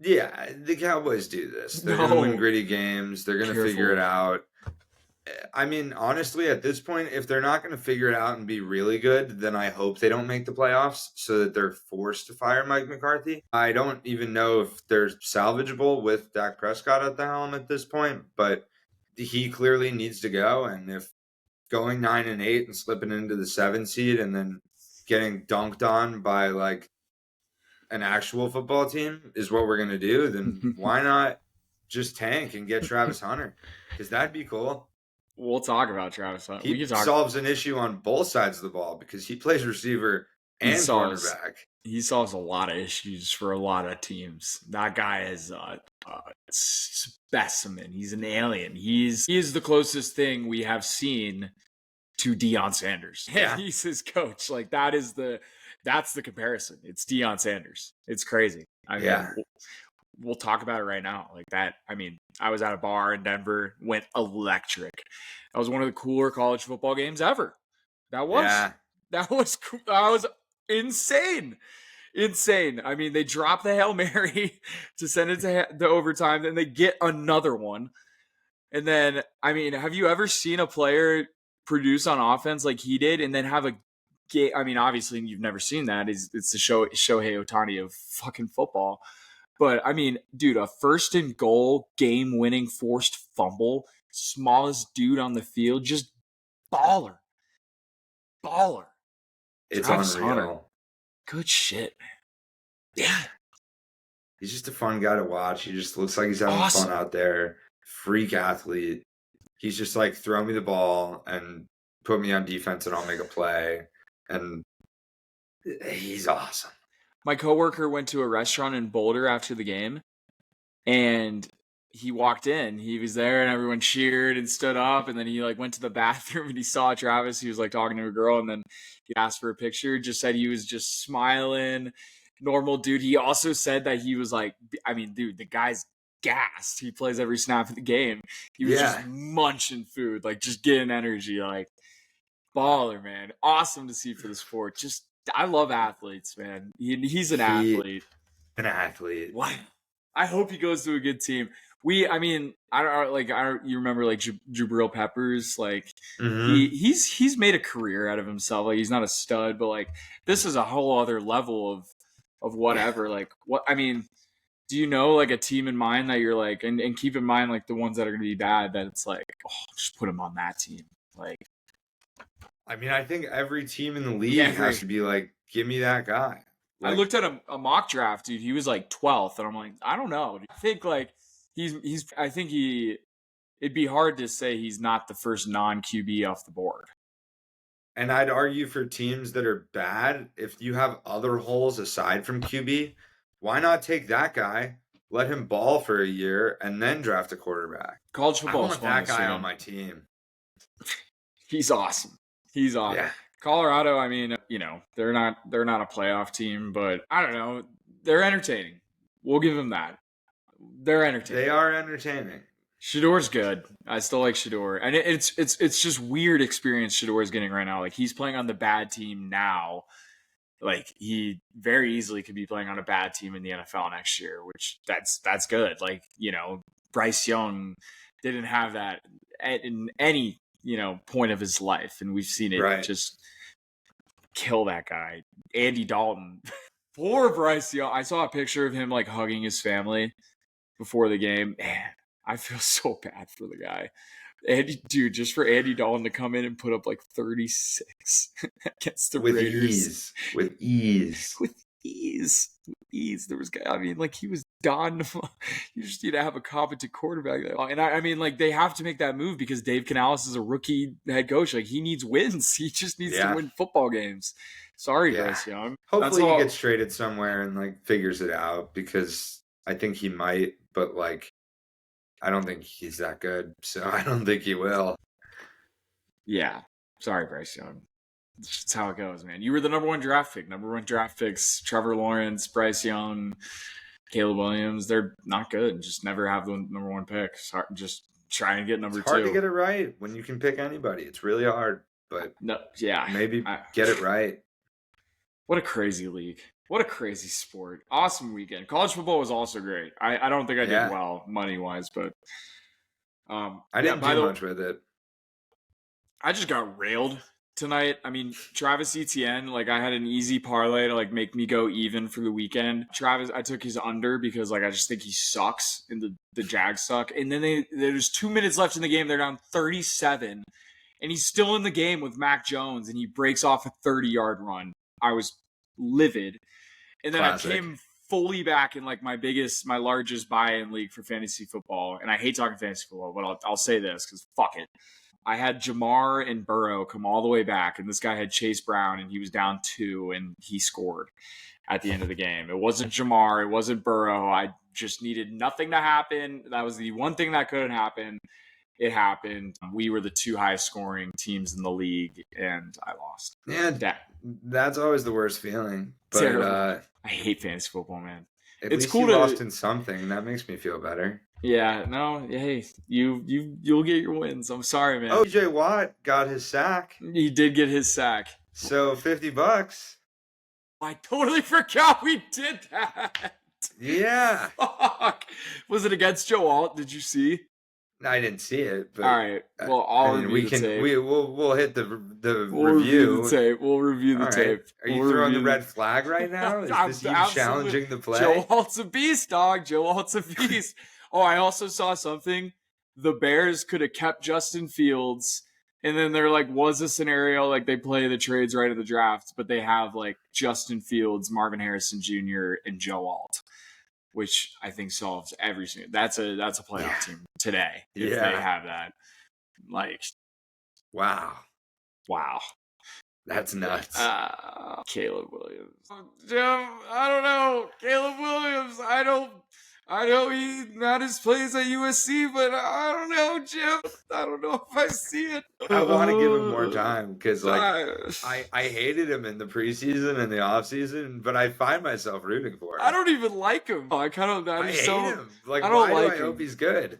Yeah, the Cowboys do this. They're going to win gritty games. They're going to figure it out. I mean, honestly, at this point, if they're not going to figure it out and be really good, then I hope they don't make the playoffs so that they're forced to fire Mike McCarthy. I don't even know if they're salvageable with Dak Prescott at the helm at this point, but he clearly needs to go. And if going 9-8 and slipping into the 7 seed and then getting dunked on by like an actual football team is what we're going to do, then why not just tank and get Travis Hunter? Because that'd be cool. We'll talk about Travis Hunter. He solves an issue on both sides of the ball because he plays receiver and cornerback. He solves a lot of issues for a lot of teams. That guy is a specimen. He's an alien. He is the closest thing we have seen to Deion Sanders. Yeah. He's his coach. Like that's the comparison. It's Deion Sanders. It's crazy. I mean, we'll talk about it right now. Like that. I mean, I was at a bar in Denver, went electric. That was one of the cooler college football games ever. That was insane. Insane. I mean, they drop the Hail Mary to send it to the overtime, then they get another one. And then, I mean, have you ever seen a player produce on offense like he did and then have a game? I mean, obviously you've never seen that. It's the Shohei Ohtani of fucking football. But I mean, dude, a 1st and goal, game-winning forced fumble, smallest dude on the field, just baller. It's Travis unreal. Hunter. Good shit, man. Yeah. He's just a fun guy to watch. He just looks like he's having fun out there. Freak athlete. He's just like, throw me the ball and put me on defense and I'll make a play. And he's awesome. My coworker went to a restaurant in Boulder after the game, and he walked in. He was there, and everyone cheered and stood up. And then he like went to the bathroom, and he saw Travis. He was like talking to a girl, and then he asked for a picture. Just said he was just smiling, normal dude. He also said that he was like, I mean, dude, the guy's gassed. He plays every snap of the game. He was just munching food, like just getting energy, like baller, man. Awesome to see for the sport. Just I love athletes, man. He's an athlete. An athlete. What? I hope he goes to a good team. I mean, I don't. You remember like Jabril Peppers? Like he's made a career out of himself. Like he's not a stud, but like this is a whole other level of whatever. Yeah. Like what? I mean, do you know like a team in mind that you're like, and keep in mind like the ones that are going to be bad, that it's like, oh, just put him on that team. Like, I mean, I think every team in the league has to be like, give me that guy. Like, I looked at a mock draft, dude. He was like 12th, and I'm like, I don't know. I think like it'd be hard to say he's not the first non-QB off the board. And I'd argue for teams that are bad, if you have other holes aside from QB, why not take that guy, let him ball for a year, and then draft a quarterback? College football. I want that guy on my team. He's awesome. He's awesome. Yeah. Colorado, I mean, you know, they're not a playoff team, but I don't know. They're entertaining. We'll give them that. They're entertaining. They are entertaining. Shador's good. I still like Shador. And it's just weird experience Shador's getting right now. Like he's playing on the bad team now. Like he very easily could be playing on a bad team in the NFL next year, which that's good. Like, you know, Bryce Young didn't have that in any, you know, point of his life, and we've seen it just kill that guy. Andy Dalton. Poor Bryce Young. I saw a picture of him like hugging his family before the game. Man, I feel so bad for the guy. Dude, just for Andy Dalton to come in and put up like 36 against the Raiders. With ease. There was, I mean, like he was done. You just need to have a competent quarterback. And I mean, like they have to make that move because Dave Canales is a rookie head coach. Like he needs wins. He just needs to win football games. Sorry, Bryce Young. Hopefully he gets traded somewhere and like figures it out, because I think he might, but like I don't think he's that good, so I don't think he will. Yeah. Sorry, Bryce Young. That's how it goes, man. You were the number one draft pick. Number one draft picks, Trevor Lawrence, Bryce Young, Caleb Williams. They're not good. Just never have the number one pick. Just try and get number two. It's hard to get it right when you can pick anybody. It's really hard, but maybe get it right. What a crazy league. What a crazy sport. Awesome weekend. College football was also great. I don't think I did well money-wise, but I didn't do much with it. I just got railed tonight. I mean, Travis Etienne, like I had an easy parlay to like make me go even for the weekend. Travis, I took his under because like I just think he sucks and the Jags suck. And then there's 2 minutes left in the game. They're down 37, and he's still in the game with Mac Jones, and he breaks off a 30-yard run. I was livid. And then Classic. I came fully back in like my largest buy-in league for fantasy football. And I hate talking fantasy football, but I'll say this because fuck it. I had Jamar and Burrow come all the way back, and this guy had Chase Brown, and he was down 2, and he scored at the end of the game. It wasn't Jamar. It wasn't Burrow. I just needed nothing to happen. That was the one thing that couldn't happen. It happened. We were the 2 highest scoring teams in the league, and I lost. Yeah, that's always the worst feeling. But I hate fantasy football, man. It's least cool you lost in something. That makes me feel better. Yeah, no, hey, you'll get your wins. I'm sorry, man. Oh, TJ Watt got his sack. He did get his sack. So $50. I totally forgot we did that. Yeah. Fuck. Was it against Joe Alt? Did you see? I didn't see it. But, all right. Well, I'll review the tape. We'll hit the review. Review the tape. We'll review the tape. Are you throwing the red flag right now? Is this you challenging the play? Joe Alt's a beast, dog. Joe Alt's a beast. Oh, I also saw something. The Bears could have kept Justin Fields, and then there like was a scenario like they play the trades right at the draft, but they have like Justin Fields, Marvin Harrison Jr., and Joe Alt, which I think solves everything. That's a playoff team today if they have that. Like, wow. That's nuts. Caleb Williams. Jim, I don't know. Caleb Williams, I know he not his plays at USC, but I don't know, Jim. I don't know if I see it. I want to give him more time because, like, I hated him in the preseason and the offseason, but I find myself rooting for him. I don't even like him. I kind of. I hate him. Like, I don't why like do I him. hope he's good?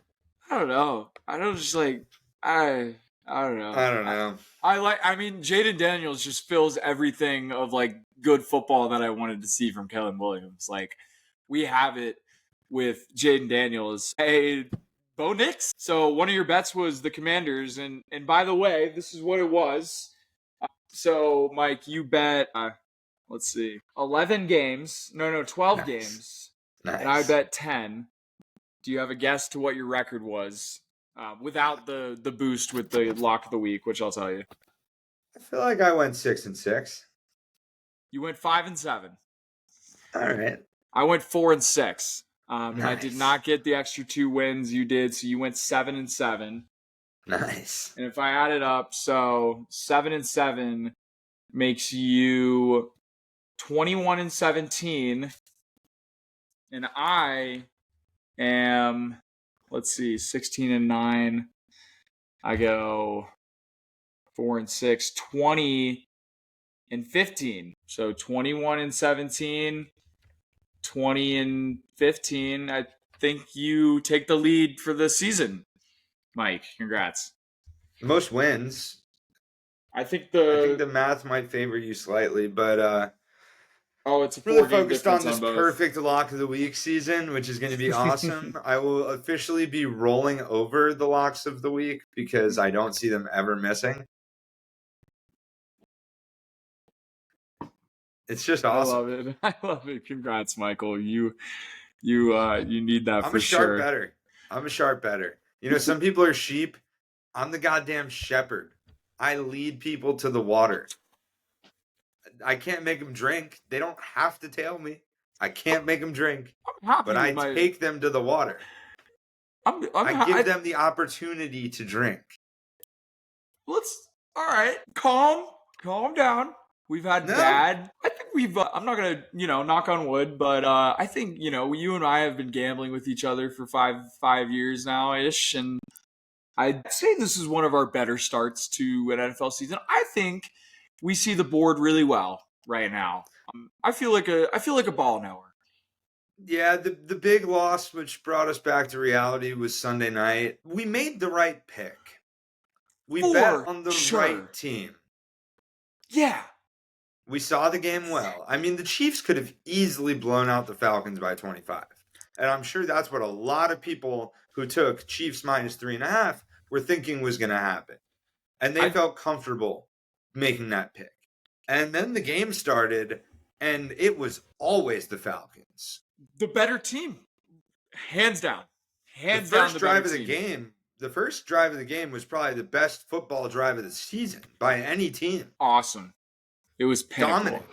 I don't know. I don't just like. I don't know. I don't know. I mean, Jayden Daniels just fills everything of like good football that I wanted to see from Caleb Williams. Like, we have it with Jayden Daniels. Hey, Bo Nix. So one of your bets was the Commanders, and by the way, this is what it was. So Mike, you bet. Let's see, 11 games. No, 12 games. Nice. And I bet 10. Do you have a guess to what your record was? Without the boost with the lock of the week, which I'll tell you. I feel like I went 6-6. You went 5-7. All right. I went 4-6. Nice. I did not get the extra 2 wins you did, so you went 7-7. Nice. And if I add it up, so 7-7 makes you 21-17, and I am, let's see, 16-9. I go 4-6, 20-15. So 21-17, 20-15. I think you take the lead for the season, Mike. Congrats. Most wins. I think the math might favor you slightly, but it's a really focused on this perfect lock of the week season, which is going to be awesome. I will officially be rolling over the locks of the week because I don't see them ever missing. It's just awesome. I love it. Congrats, Michael. You need that for sure. I'm a sharp bettor. You know, some people are sheep. I'm the goddamn shepherd. I lead people to the water. I can't make them drink. They don't have to tail me. I can't make them drink. But I take them to the water. I give them the opportunity to drink. All right. Calm down. We've had bad. I think we've. I'm not gonna, knock on wood, but I think you and I have been gambling with each other for five years now ish, and I'd say this is one of our better starts to an NFL season. I think we see the board really well right now. I feel like a ball knower. Yeah, the big loss, which brought us back to reality, was Sunday night. We made the right pick. We bet on the right team. Yeah. We saw the game well. I mean, the Chiefs could have easily blown out the Falcons by 25. And I'm sure that's what a lot of people who took Chiefs minus 3.5 were thinking was going to happen. And they felt comfortable making that pick. And then the game started, and it was always the Falcons. The better team. Hands down. The first drive of the game was probably the best football drive of the season by any team. Awesome. It was pinnacle. Dominant.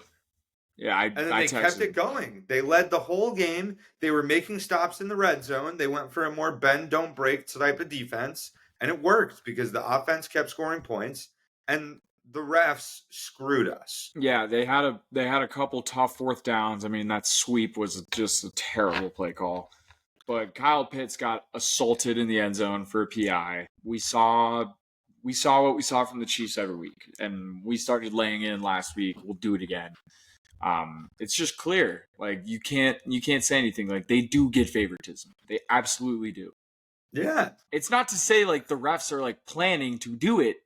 Yeah, and then they kept it going. They led the whole game. They were making stops in the red zone. They went for a more bend, don't break type of defense. And it worked because the offense kept scoring points. And the refs screwed us. Yeah, they had a couple tough fourth downs. I mean, that sweep was just a terrible play call. But Kyle Pitts got assaulted in the end zone for a PI. We saw what we saw from the Chiefs every week, and we started laying in last week. We'll do it again. It's just clear. Like you can't say anything. Like they do get favoritism. They absolutely do. Yeah. It's not to say like the refs are like planning to do it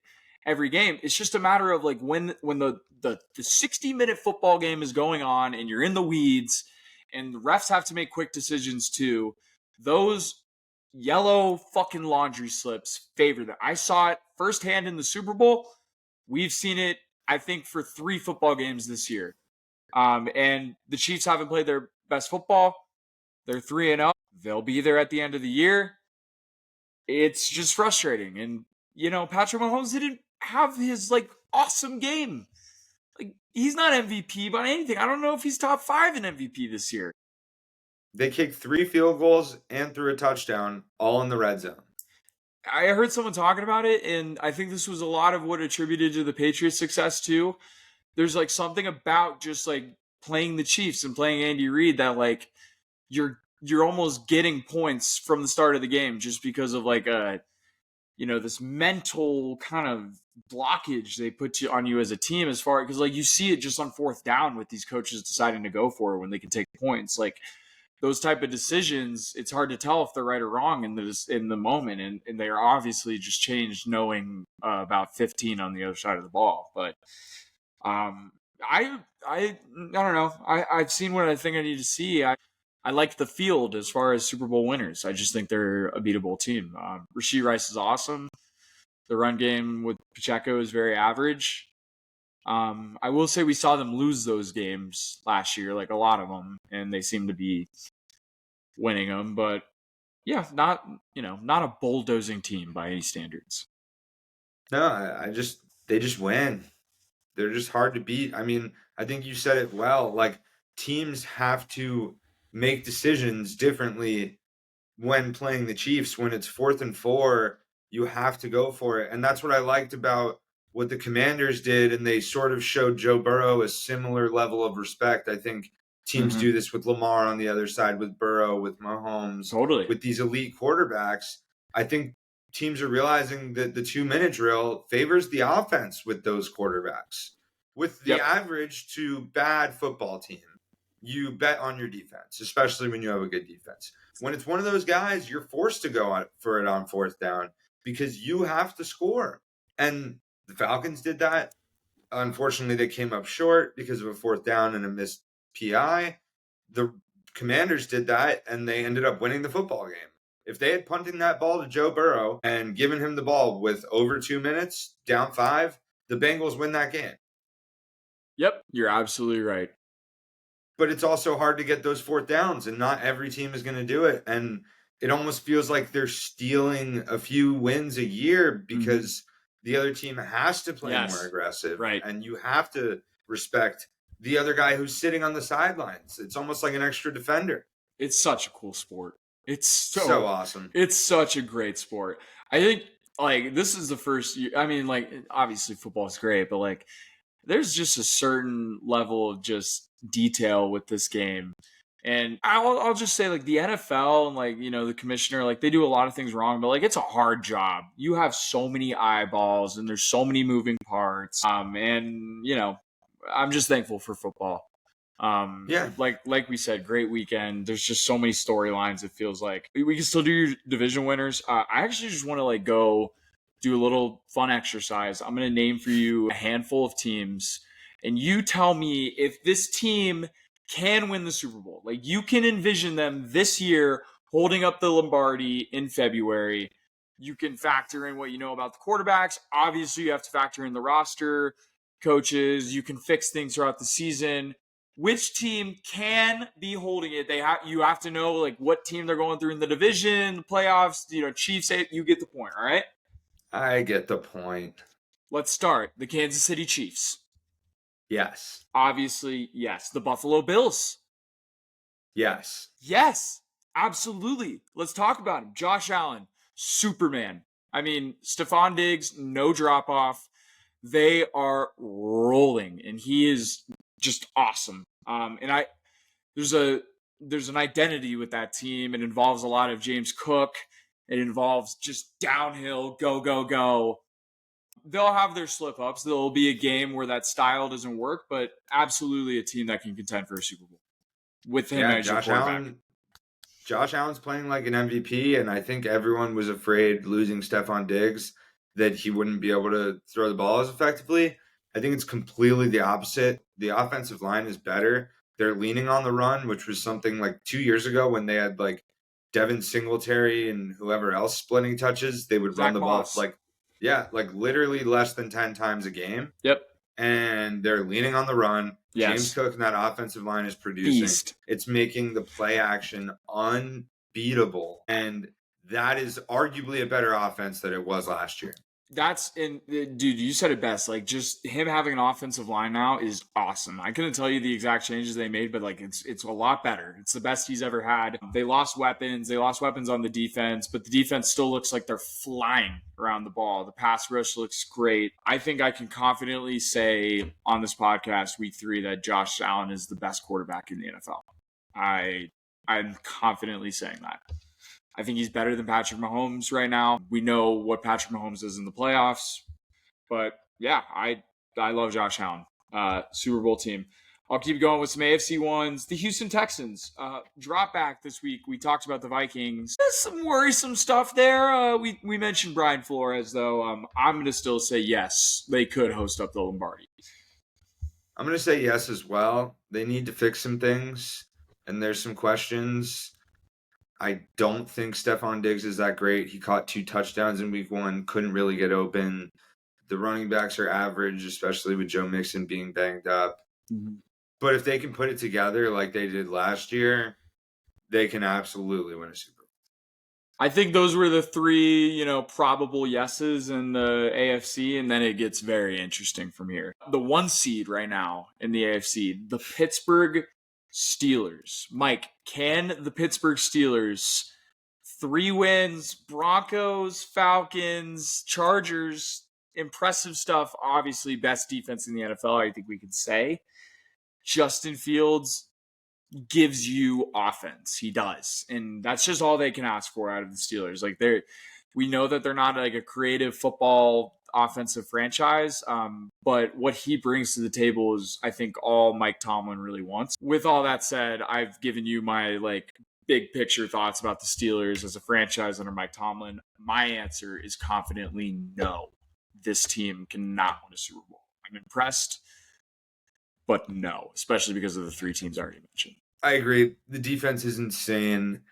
every game. It's just a matter of like when the 60-minute football game is going on and you're in the weeds and the refs have to make quick decisions too. Those yellow fucking laundry slips favor them. I saw it firsthand in the Super Bowl. We've seen it, I think, for 3 football games this year. And the Chiefs haven't played their best football. They're 3-0. They'll be there at the end of the year. It's just frustrating. And, Patrick Mahomes didn't have his, awesome game. He's not MVP by anything. I don't know if he's top 5 in MVP this year. They kicked 3 field goals and threw a touchdown, all in the red zone. I heard someone talking about it, and I think this was a lot of what attributed to the Patriots' success too. there's like something about just like playing the Chiefs and playing Andy Reid that like you're almost getting points from the start of the game just because of like this mental kind of blockage they put on you as a team, as far because like you see it just on fourth down with these coaches deciding to go for it when they can take points. Like those type of decisions, it's hard to tell if they're right or wrong in the moment, and they are obviously just changed knowing about 15 on the other side of the ball. But I don't know. I've seen what I think I need to see. I like the field as far as Super Bowl winners. I just think they're a beatable team. Rashee Rice is awesome. The run game with Pacheco is very average. I will say we saw them lose those games last year, like a lot of them, and they seem to be winning them. But yeah, not a bulldozing team by any standards. No, they just win. They're just hard to beat. I mean, I think you said it well. Like teams have to make decisions differently when playing the Chiefs. When it's 4th and 4, you have to go for it. And that's what I liked about what the Commanders did. And they sort of showed Joe Burrow a similar level of respect. I think teams do this with Lamar on the other side, with Burrow, with Mahomes, Totally. with these elite quarterbacks. I think teams are realizing that the 2-minute drill favors the offense with those quarterbacks. With the average to bad football team, you bet on your defense, especially when you have a good defense. When it's one of those guys, you're forced to go for it on 4th down because you have to score. And the Falcons did that. Unfortunately, they came up short because of a 4th down and a missed PI. The Commanders did that, and they ended up winning the football game. If they had punted that ball to Joe Burrow and given him the ball with over 2 minutes, down 5, the Bengals win that game. Yep, you're absolutely right. But it's also hard to get those 4th downs, and not every team is going to do it. And it almost feels like they're stealing a few wins a year because the other team has to play more aggressive. Right. And you have to respect the other guy who's sitting on the sidelines. It's almost like an extra defender. It's such a cool sport. It's so awesome. It's such a great sport. I think like this is the first year. I mean, like obviously football is great, but like there's just a certain level of just detail with this game. And I'll just say like the NFL and like, the commissioner, like they do a lot of things wrong, but like it's a hard job. You have so many eyeballs and there's so many moving parts. And I'm just thankful for football. Like we said, great weekend. There's just so many storylines. It feels like we can still do division winners. I actually just want to like go do a little fun exercise. I'm going to name for you a handful of teams, and you tell me if this team can win the Super Bowl. Like you can envision them this year holding up the Lombardi in February. You can factor in what you know about the quarterbacks. Obviously, you have to factor in the roster, coaches. You can fix things throughout the season. Which team can be holding it? You have to know like what team they're going through in the division, the playoffs. Chiefs. You get the point. All right. I get the point. Let's start. The Kansas City Chiefs. Yes. Obviously, yes. The Buffalo Bills. Yes. Yes. Absolutely. Let's talk about him. Josh Allen, Superman. I mean, Stephon Diggs, no drop off. They are rolling, and he is just awesome. And there's an identity with that team. It involves a lot of James Cook. It involves just downhill, go, go, go. They'll have their slip-ups. There'll be a game where that style doesn't work, but absolutely a team that can contend for a Super Bowl with him as your quarterback. Josh Allen's playing like an MVP, and I think everyone was afraid losing Stephon Diggs that he wouldn't be able to throw the ball as effectively. I think it's completely the opposite. The offensive line is better. They're leaning on the run, which was something like 2 years ago when they had like Devin Singletary and whoever else splitting touches. They would run the ball like literally less than 10 times a game. Yep. And they're leaning on the run. Yes. James Cook and that offensive line is producing. Beast. It's making the play action unbeatable. And that is arguably a better offense than it was last year. Dude, you said it best. Like, just him having an offensive line now is awesome. I couldn't tell you the exact changes they made, but like it's a lot better. It's the best he's ever had. They lost weapons on the defense, but the defense still looks like they're flying around the ball. The pass rush looks great. I think I can confidently say on this podcast, week 3, that Josh Allen is the best quarterback in the NFL. I'm confidently saying that. I think he's better than Patrick Mahomes right now. We know what Patrick Mahomes is in the playoffs. But yeah, I love Josh Allen. Super Bowl team. I'll keep going with some AFC ones. The Houston Texans drop back this week. We talked about the Vikings. There's some worrisome stuff there. We mentioned Brian Flores, though. I'm going to still say yes, they could host up the Lombardi. I'm going to say yes as well. They need to fix some things, and there's some questions. I don't think Stephon Diggs is that great. He caught 2 touchdowns in week 1, couldn't really get open. The running backs are average, especially with Joe Mixon being banged up. Mm-hmm. But if they can put it together like they did last year, they can absolutely win a Super Bowl. I think those were the 3, probable yeses in the AFC, and then it gets very interesting from here. The 1 seed right now in the AFC, the Pittsburgh Steelers. Mike, can the Pittsburgh Steelers, 3 wins, Broncos, Falcons, Chargers, impressive stuff, obviously best defense in the NFL, I think we could say. Justin Fields gives you offense. He does. And that's just all they can ask for out of the Steelers. Like, we know that they're not like a creative football offensive franchise, but what he brings to the table is, I think, all Mike Tomlin really wants. With all that said, I've given you my big picture thoughts about the Steelers as a franchise under Mike Tomlin. My answer is confidently no. This team cannot win a Super Bowl. I'm impressed, but no, especially because of the 3 teams I already mentioned. I agree. The defense is insane.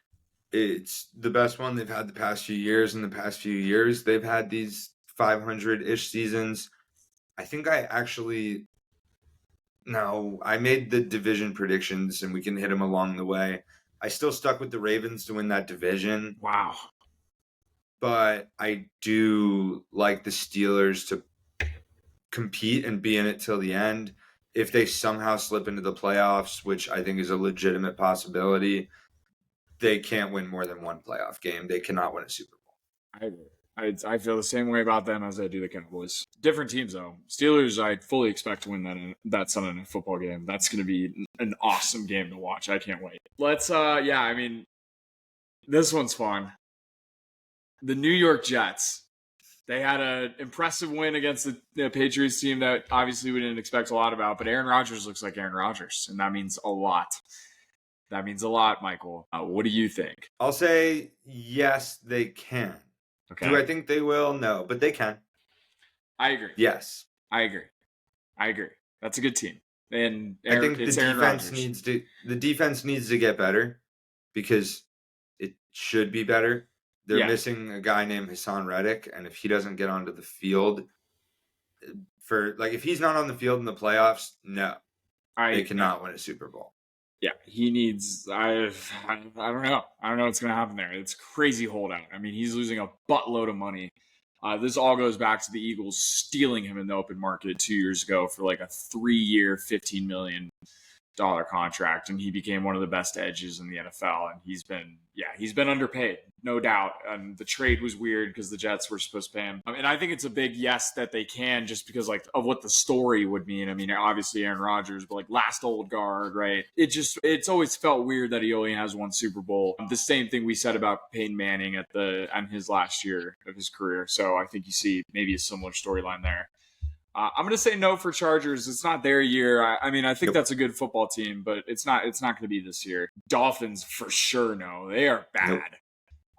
It's the best one they've had the past few years. In the past few years, they've had these 500-ish seasons. I think I made the division predictions, and we can hit them along the way. I still stuck with the Ravens to win that division. Wow. But I do like the Steelers to compete and be in it till the end. If they somehow slip into the playoffs, which I think is a legitimate possibility, they can't win more than 1 playoff game. They cannot win a Super Bowl. I agree. I feel the same way about them as I do the Cowboys. Different teams, though. Steelers, I fully expect to win that Sunday night football game. That's going to be an awesome game to watch. I can't wait. Let's, this one's fun. The New York Jets. They had an impressive win against the Patriots team that obviously we didn't expect a lot about, but Aaron Rodgers looks like Aaron Rodgers, and that means a lot. That means a lot, Michael. What do you think? I'll say yes, they can. Okay. Do I think they will? No, but they can. I agree. Yes. I agree. That's a good team. And I think the defense needs to get better because it should be better. They're missing a guy named Hassan Reddick, and if he doesn't get onto the field if he's not on the field in the playoffs, no. They cannot win a Super Bowl. Yeah, he needs. I don't know. I don't know what's going to happen there. It's crazy holdout. I mean, he's losing a buttload of money. This all goes back to the Eagles stealing him in the open market 2 years ago for a 3-year, $15 million contract, and he became one of the best edges in the NFL. And he's been underpaid, no doubt. And the trade was weird because the Jets were supposed to pay him. And I think it's a big yes that they can, just because of what the story would mean. I mean, obviously Aaron Rodgers, but last old guard, right? It's always felt weird that he only has 1 Super Bowl. The same thing we said about Peyton Manning on his last year of his career. So I think you see maybe a similar storyline there. I'm going to say no for Chargers. It's not their year. I think that's a good football team, but it's not going to be this year. Dolphins for sure. No, they are bad. Nope.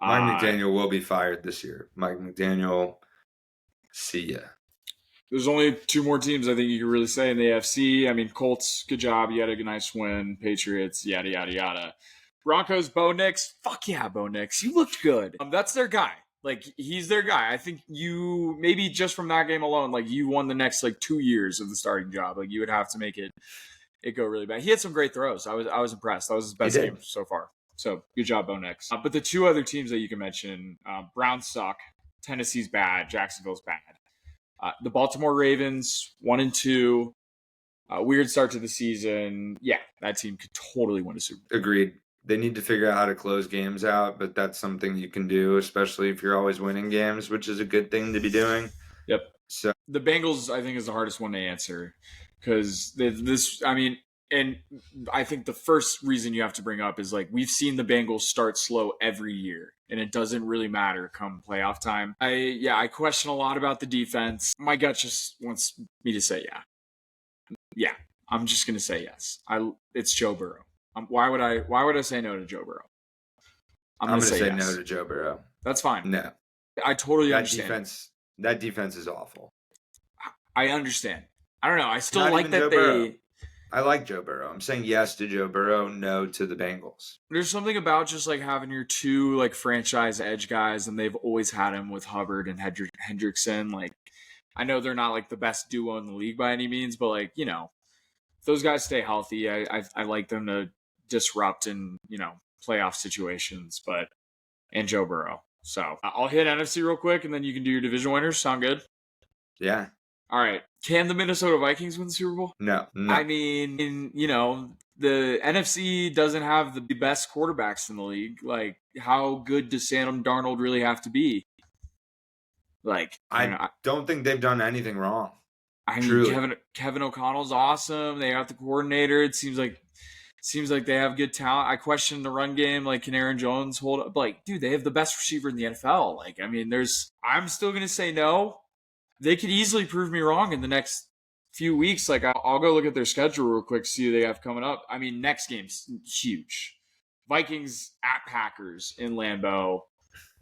Mike McDaniel will be fired this year. Mike McDaniel, see ya. There's only 2 more teams I think you can really say in the AFC. I mean, Colts, good job. You had a nice win. Patriots, yada, yada, yada. Broncos, Bo Nix. Fuck yeah, Bo Nix. You looked good. That's their guy. He's their guy. I think you, maybe just from that game alone, you won the next 2 years of the starting job. You would have to make it go really bad. He had some great throws. I was impressed. That was his best game so far. So good job, Bo Nix. But the 2 other teams that you can mention, Browns suck. Tennessee's bad. Jacksonville's bad. The Baltimore Ravens, 1-2. Weird start to the season. Yeah, that team could totally win a Super Bowl. Agreed. They need to figure out how to close games out, but that's something you can do, especially if you're always winning games, which is a good thing to be doing. Yep. So the Bengals, I think, is the hardest one to answer because and I think the first reason you have to bring up is like we've seen the Bengals start slow every year, and it doesn't really matter come playoff time. I question a lot about the defense. My gut just wants me to say yeah. I'm just gonna say yes. It's Joe Burrow. Why would I say no to Joe Burrow? I'm gonna say yes. no to Joe Burrow. That's fine. No, I totally understand. That defense is awful. I understand. I don't know. I still Not like that Joe Burrow. I like Joe Burrow. I'm saying yes to Joe Burrow, no to the Bengals. There's something about just like having your two like franchise edge guys, and they've always had him with Hubbard and Hendrickson. Like, I know they're not like the best duo in the league by any means, but like, you know, if those guys stay healthy, I like them to disrupt in, you know, playoff situations. And Joe Burrow. So I'll hit NFC real quick, and then you can do your division winners. Sound good? Yeah. All right. Can the Minnesota Vikings win the Super Bowl? No. I mean, you know, the NFC doesn't have the best quarterbacks in the league. Like, how good does Sam Darnold really have to be? Like, I don't think they've done anything wrong. I mean, Kevin O'Connell's awesome. They got the coordinator. It seems like they have good talent. I question the run game. Like, can Aaron Jones hold up? Like, dude, they have the best receiver in the NFL. Like, I mean, I'm still going to say no. They could easily prove me wrong in the next few weeks. Like, I'll go look at their schedule real quick, see who they have coming up. I mean, next game's huge. Vikings at Packers in Lambeau,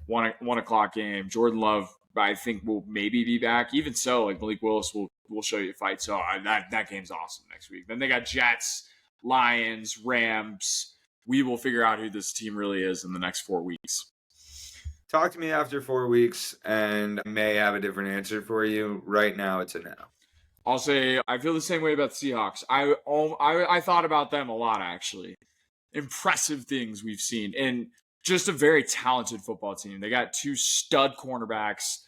1 o'clock game. Jordan Love, I think, will maybe be back. Even so, like, Malik Willis will show you a fight. So that game's awesome next week. Then they got Jets, Lions, Rams. We will figure out who this team really is in the next 4 weeks. Talk to me after 4 weeks, and I may have a different answer for you. Right now, it's a no. I'll say I feel the same way about the Seahawks. I thought about them a lot, actually. Impressive things we've seen, and just a very talented football team. They got 2 stud cornerbacks.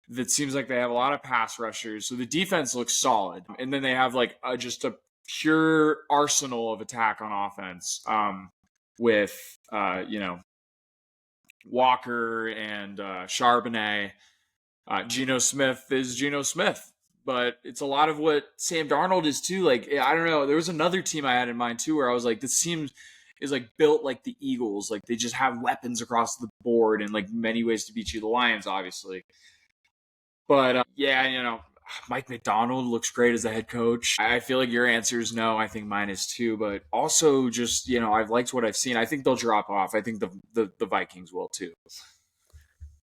That seems like they have a lot of pass rushers, so the defense looks solid. And then they have like just a pure arsenal of attack on offense with Walker and Charbonnet. Geno Smith is Geno Smith, but it's a lot of what Sam Darnold is too. Like, I don't know. There was another team I had in mind too where I was like, this team is like built like the Eagles. Like, they just have weapons across the board and like many ways to beat you. The Lions, obviously. But Mike McDonald looks great as a head coach. I feel like your answer is no. I think mine is too. But also just, I've liked what I've seen. I think they'll drop off. I think the Vikings will too.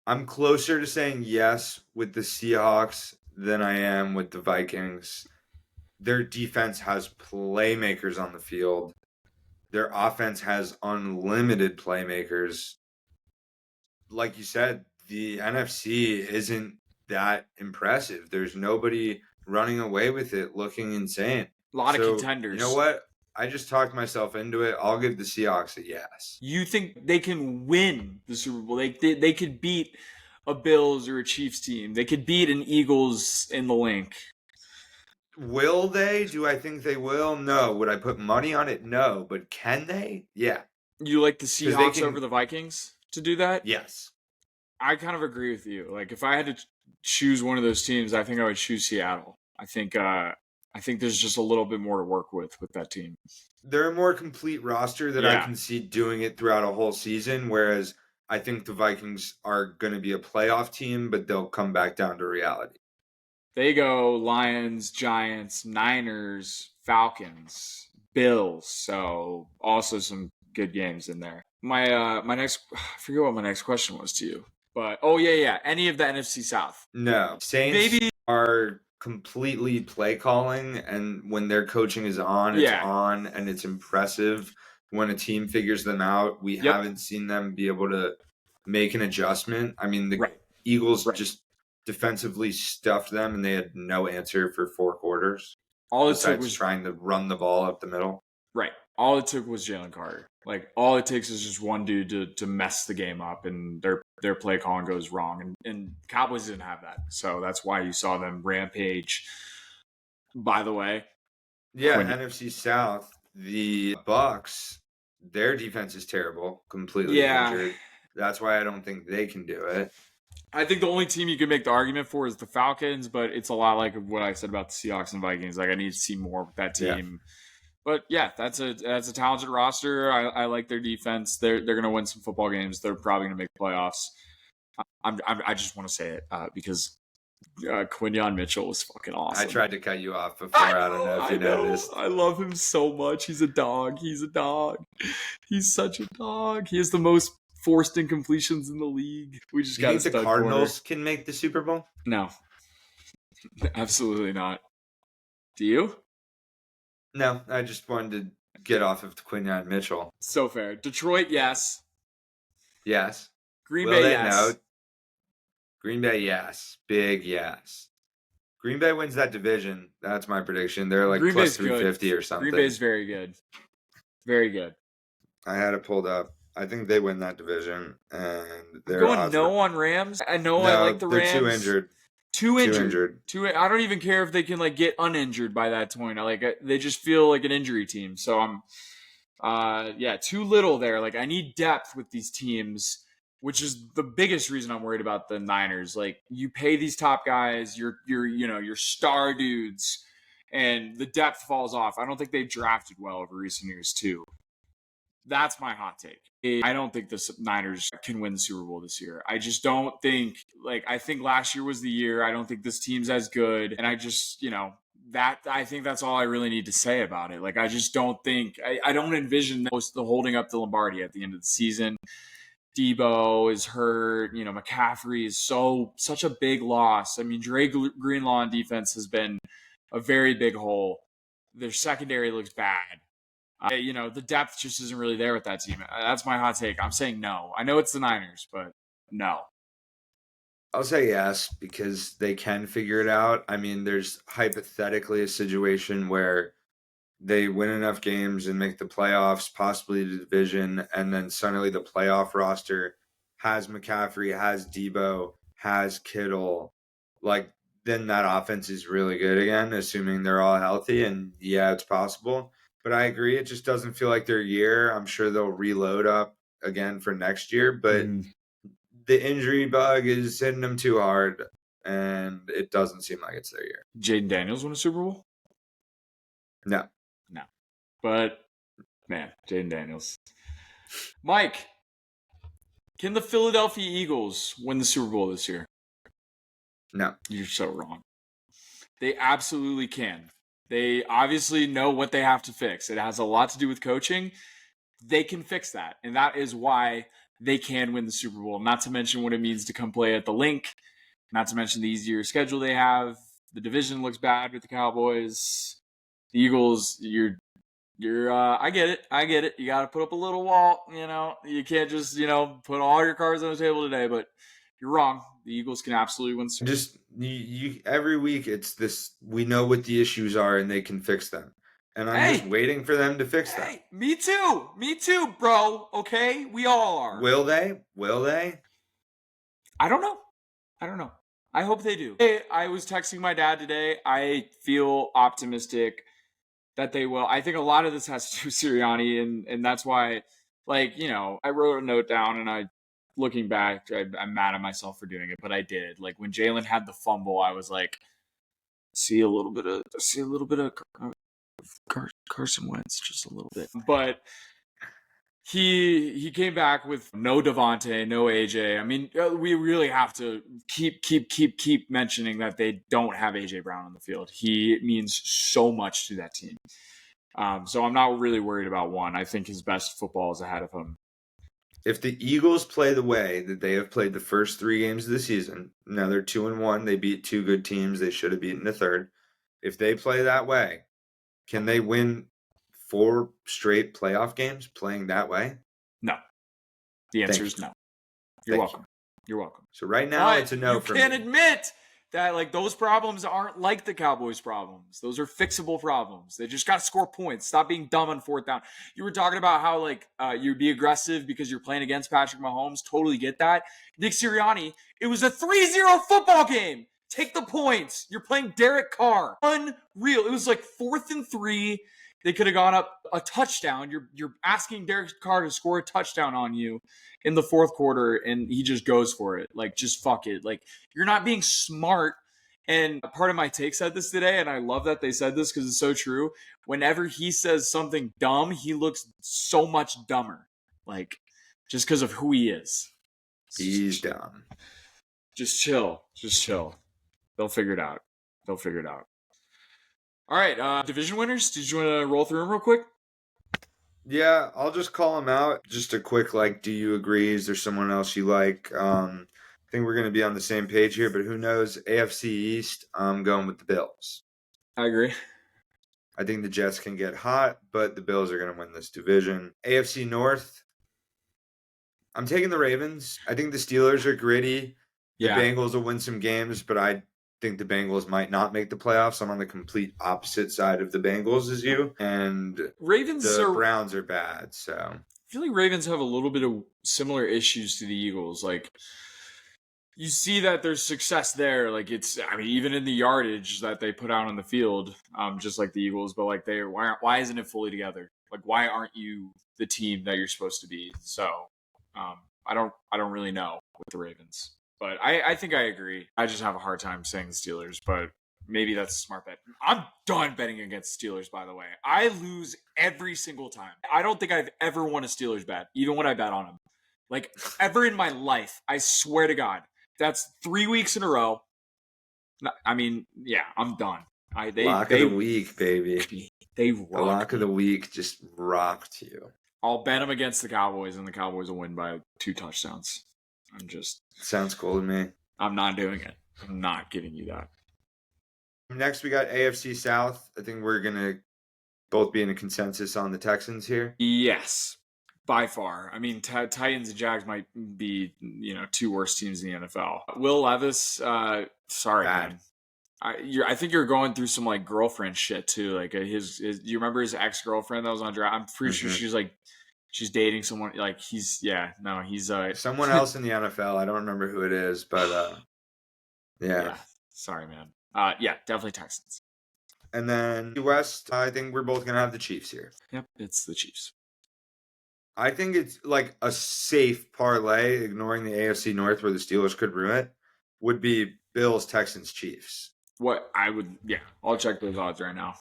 I'm closer to saying yes with the Seahawks than I am with the Vikings. Their defense has playmakers on the field. Their offense has unlimited playmakers. Like you said, the NFC isn't that impressive. There's nobody running away with it looking insane. A lot of contenders. You know what? I just talked myself into it. I'll give the Seahawks a yes. You think they can win the Super Bowl? They could beat a Bills or a Chiefs team. They could beat an Eagles in the link. Will they? Do I think they will? No. Would I put money on it? No. But can they? Yeah. You like the Seahawks over the Vikings to do that? Yes. I kind of agree with you. Like, if I had to choose one of those teams, I think I would choose Seattle. I think there's just a little bit more to work with that team. They're a more complete roster that I can see doing it throughout a whole season, whereas I think the Vikings are going to be a playoff team, but they'll come back down to reality. They go Lions, Giants, Niners, Falcons, Bills. So also some good games in there. My next, I forget what my next question was to you. But, any of the NFC South. No. Saints are completely play calling, and when their coaching is on, it's on, and it's impressive when a team figures them out. We haven't seen them be able to make an adjustment. I mean, the Eagles just defensively stuffed them, and they had no answer for 4 quarters. All it took was trying to run the ball up the middle. Right. All it took was Jalen Carter. Like all it takes is just one dude to mess the game up, and their play calling goes wrong. And Cowboys didn't have that, so that's why you saw them rampage. By the way, yeah, NFC South, the Bucks, their defense is terrible, completely injured. That's why I don't think they can do it. I think the only team you can make the argument for is the Falcons, but it's a lot like what I said about the Seahawks and Vikings. Like I need to see more with that team. Yeah. But yeah, that's a talented roster. I like their defense. They're going to win some football games. They're probably going to make playoffs. I just want to say it because Quinyon Mitchell was fucking awesome. I tried to cut you off before. I don't know if you noticed. I love him so much. He's a dog. He's such a dog. He has the most forced incompletions in the league. We just got the Cardinals can make the Super Bowl? No. Absolutely not. Do you? No, I just wanted to get off of Quinyon Mitchell. So fair. Detroit, yes. Yes. Green Bay, yes. No. Green Bay, yes. Big yes. Green Bay wins that division. That's my prediction. They're like plus 350 or something. Green Bay's very good. Very good. I had it pulled up. I think they win that division. And they're going on Rams. I know I like the Rams. They're too injured. Too injured. I don't even care if they can like get uninjured by that point. They just feel like an injury team. So I'm too little there. Like I need depth with these teams, which is the biggest reason I'm worried about the Niners. Like you pay these top guys, your star dudes, and the depth falls off. I don't think they've drafted well over recent years too. That's my hot take. I don't think the Niners can win the Super Bowl this year. I just don't think, I think last year was the year. I don't think this team's as good. And I just, I think that's all I really need to say about it. Like, I just don't think, I don't envision the holding up the Lombardi at the end of the season. Debo is hurt. McCaffrey is such a big loss. I mean, Dre Greenlaw on defense has been a very big hole. Their secondary looks bad. The depth just isn't really there with that team. That's my hot take. I'm saying no. I know it's the Niners, but no. I'll say yes because they can figure it out. I mean, there's hypothetically a situation where they win enough games and make the playoffs, possibly the division, and then suddenly the playoff roster has McCaffrey, has Debo, has Kittle. Then that offense is really good again, assuming they're all healthy. And yeah, it's possible. But I agree, it just doesn't feel like their year. I'm sure they'll reload up again for next year, but the injury bug is hitting them too hard, and it doesn't seem like it's their year. Jaden Daniels won a Super Bowl? No. But, man, Jaden Daniels. Mike, can the Philadelphia Eagles win the Super Bowl this year? No. You're so wrong. They absolutely can. They obviously know what they have to fix. It has a lot to do with coaching. They can fix that. And that is why they can win the Super Bowl. Not to mention what it means to come play at the Link. Not to mention the easier schedule they have. The division looks bad with the Cowboys. The Eagles, I get it. You got to put up a little wall. You can't just, put all your cards on the table today. But you're wrong. The Eagles can absolutely win. Just every week, it's this. We know what the issues are, and they can fix them. And I'm just waiting for them to fix them. Me too, bro. Okay, we all are. Will they? I don't know. I hope they do. Hey, I was texting my dad today. I feel optimistic that they will. I think a lot of this has to do with Sirianni, and that's why, I wrote a note down, and looking back, I'm mad at myself for doing it, but I did. Like when Jalen had the fumble, I was like, see a little bit of Carson Wentz, just a little bit. But he came back with no Devontae, no AJ. I mean, we really have to keep mentioning that they don't have AJ Brown on the field. He means so much to that team. So I'm not really worried about one. I think his best football is ahead of him. If the Eagles play the way that they have played the first 3 games of the season, now they're 2-1. They beat 2 good teams. They should have beaten the third. If they play that way, can they win 4 straight playoff games playing that way? No. The answer is no. You're welcome. You're welcome. So right now, it's a no for me. You can't admit that like those problems aren't like the Cowboys' problems. Those are fixable problems. They just got to score points. Stop being dumb on fourth down. You were talking about how like you'd be aggressive because you're playing against Patrick Mahomes. Totally get that. Nick Sirianni, it was a 3-0 football game. Take the points. You're playing Derek Carr. Unreal. It was like 4th and 3. They could have gone up a touchdown. You're asking Derek Carr to score a touchdown on you in the fourth quarter, and he just goes for it. Like, just fuck it. Like, you're not being smart. And part of my take said this today, and I love that they said this because it's so true. Whenever he says something dumb, he looks so much dumber. Like, just because of who he is. He's dumb. Just chill. Just chill. They'll figure it out. All right, division winners. Did you want to roll through them real quick? Yeah, I'll just call them out. Just a quick, like, do you agree? Is there someone else you like? I think we're going to be on the same page here, but who knows? AFC East, I'm going with the Bills. I agree. I think the Jets can get hot, but the Bills are going to win this division. AFC North, I'm taking the Ravens. I think the Steelers are gritty. The Bengals will win some games, but I think the Bengals might not make the playoffs. I'm on the complete opposite side of the Bengals as you. And the Browns are bad, so I feel like Ravens have a little bit of similar issues to the Eagles. Like, you see that there's success there. Like, even in the yardage that they put out on the field, just like the Eagles, but like why isn't it fully together? Like, why aren't you the team that you're supposed to be? So I don't really know with the Ravens. But I think I agree. I just have a hard time saying the Steelers, but maybe that's a smart bet. I'm done betting against Steelers, by the way. I lose every single time. I don't think I've ever won a Steelers bet, even when I bet on them. Like, ever in my life. I swear to God. That's 3 weeks in a row. I mean, yeah, I'm done. Lock of the week, baby. They rocked. The lock of the week just rocked you. I'll bet them against the Cowboys, and the Cowboys will win by 2 touchdowns. Sounds cool to me. I'm not doing it. I'm not giving you that. Next, we got AFC South. I think we're going to both be in a consensus on the Texans here. Yes, by far. I mean, Titans and Jags might be, 2 worst teams in the NFL. Will Levis, sorry, bad. Man. I think you're going through some, like, girlfriend shit, too. Like, do you remember his ex-girlfriend that was on draft? I'm pretty sure she's, like, she's dating someone, like, he's someone else in the NFL. I don't remember who it is, but yeah. Sorry, man. Yeah, definitely Texans. And then the West, I think we're both gonna have the Chiefs here. Yep, it's the Chiefs. I think it's like a safe parlay, ignoring the AFC North where the Steelers could ruin it, would be Bills, Texans, Chiefs. I'll check those odds right now.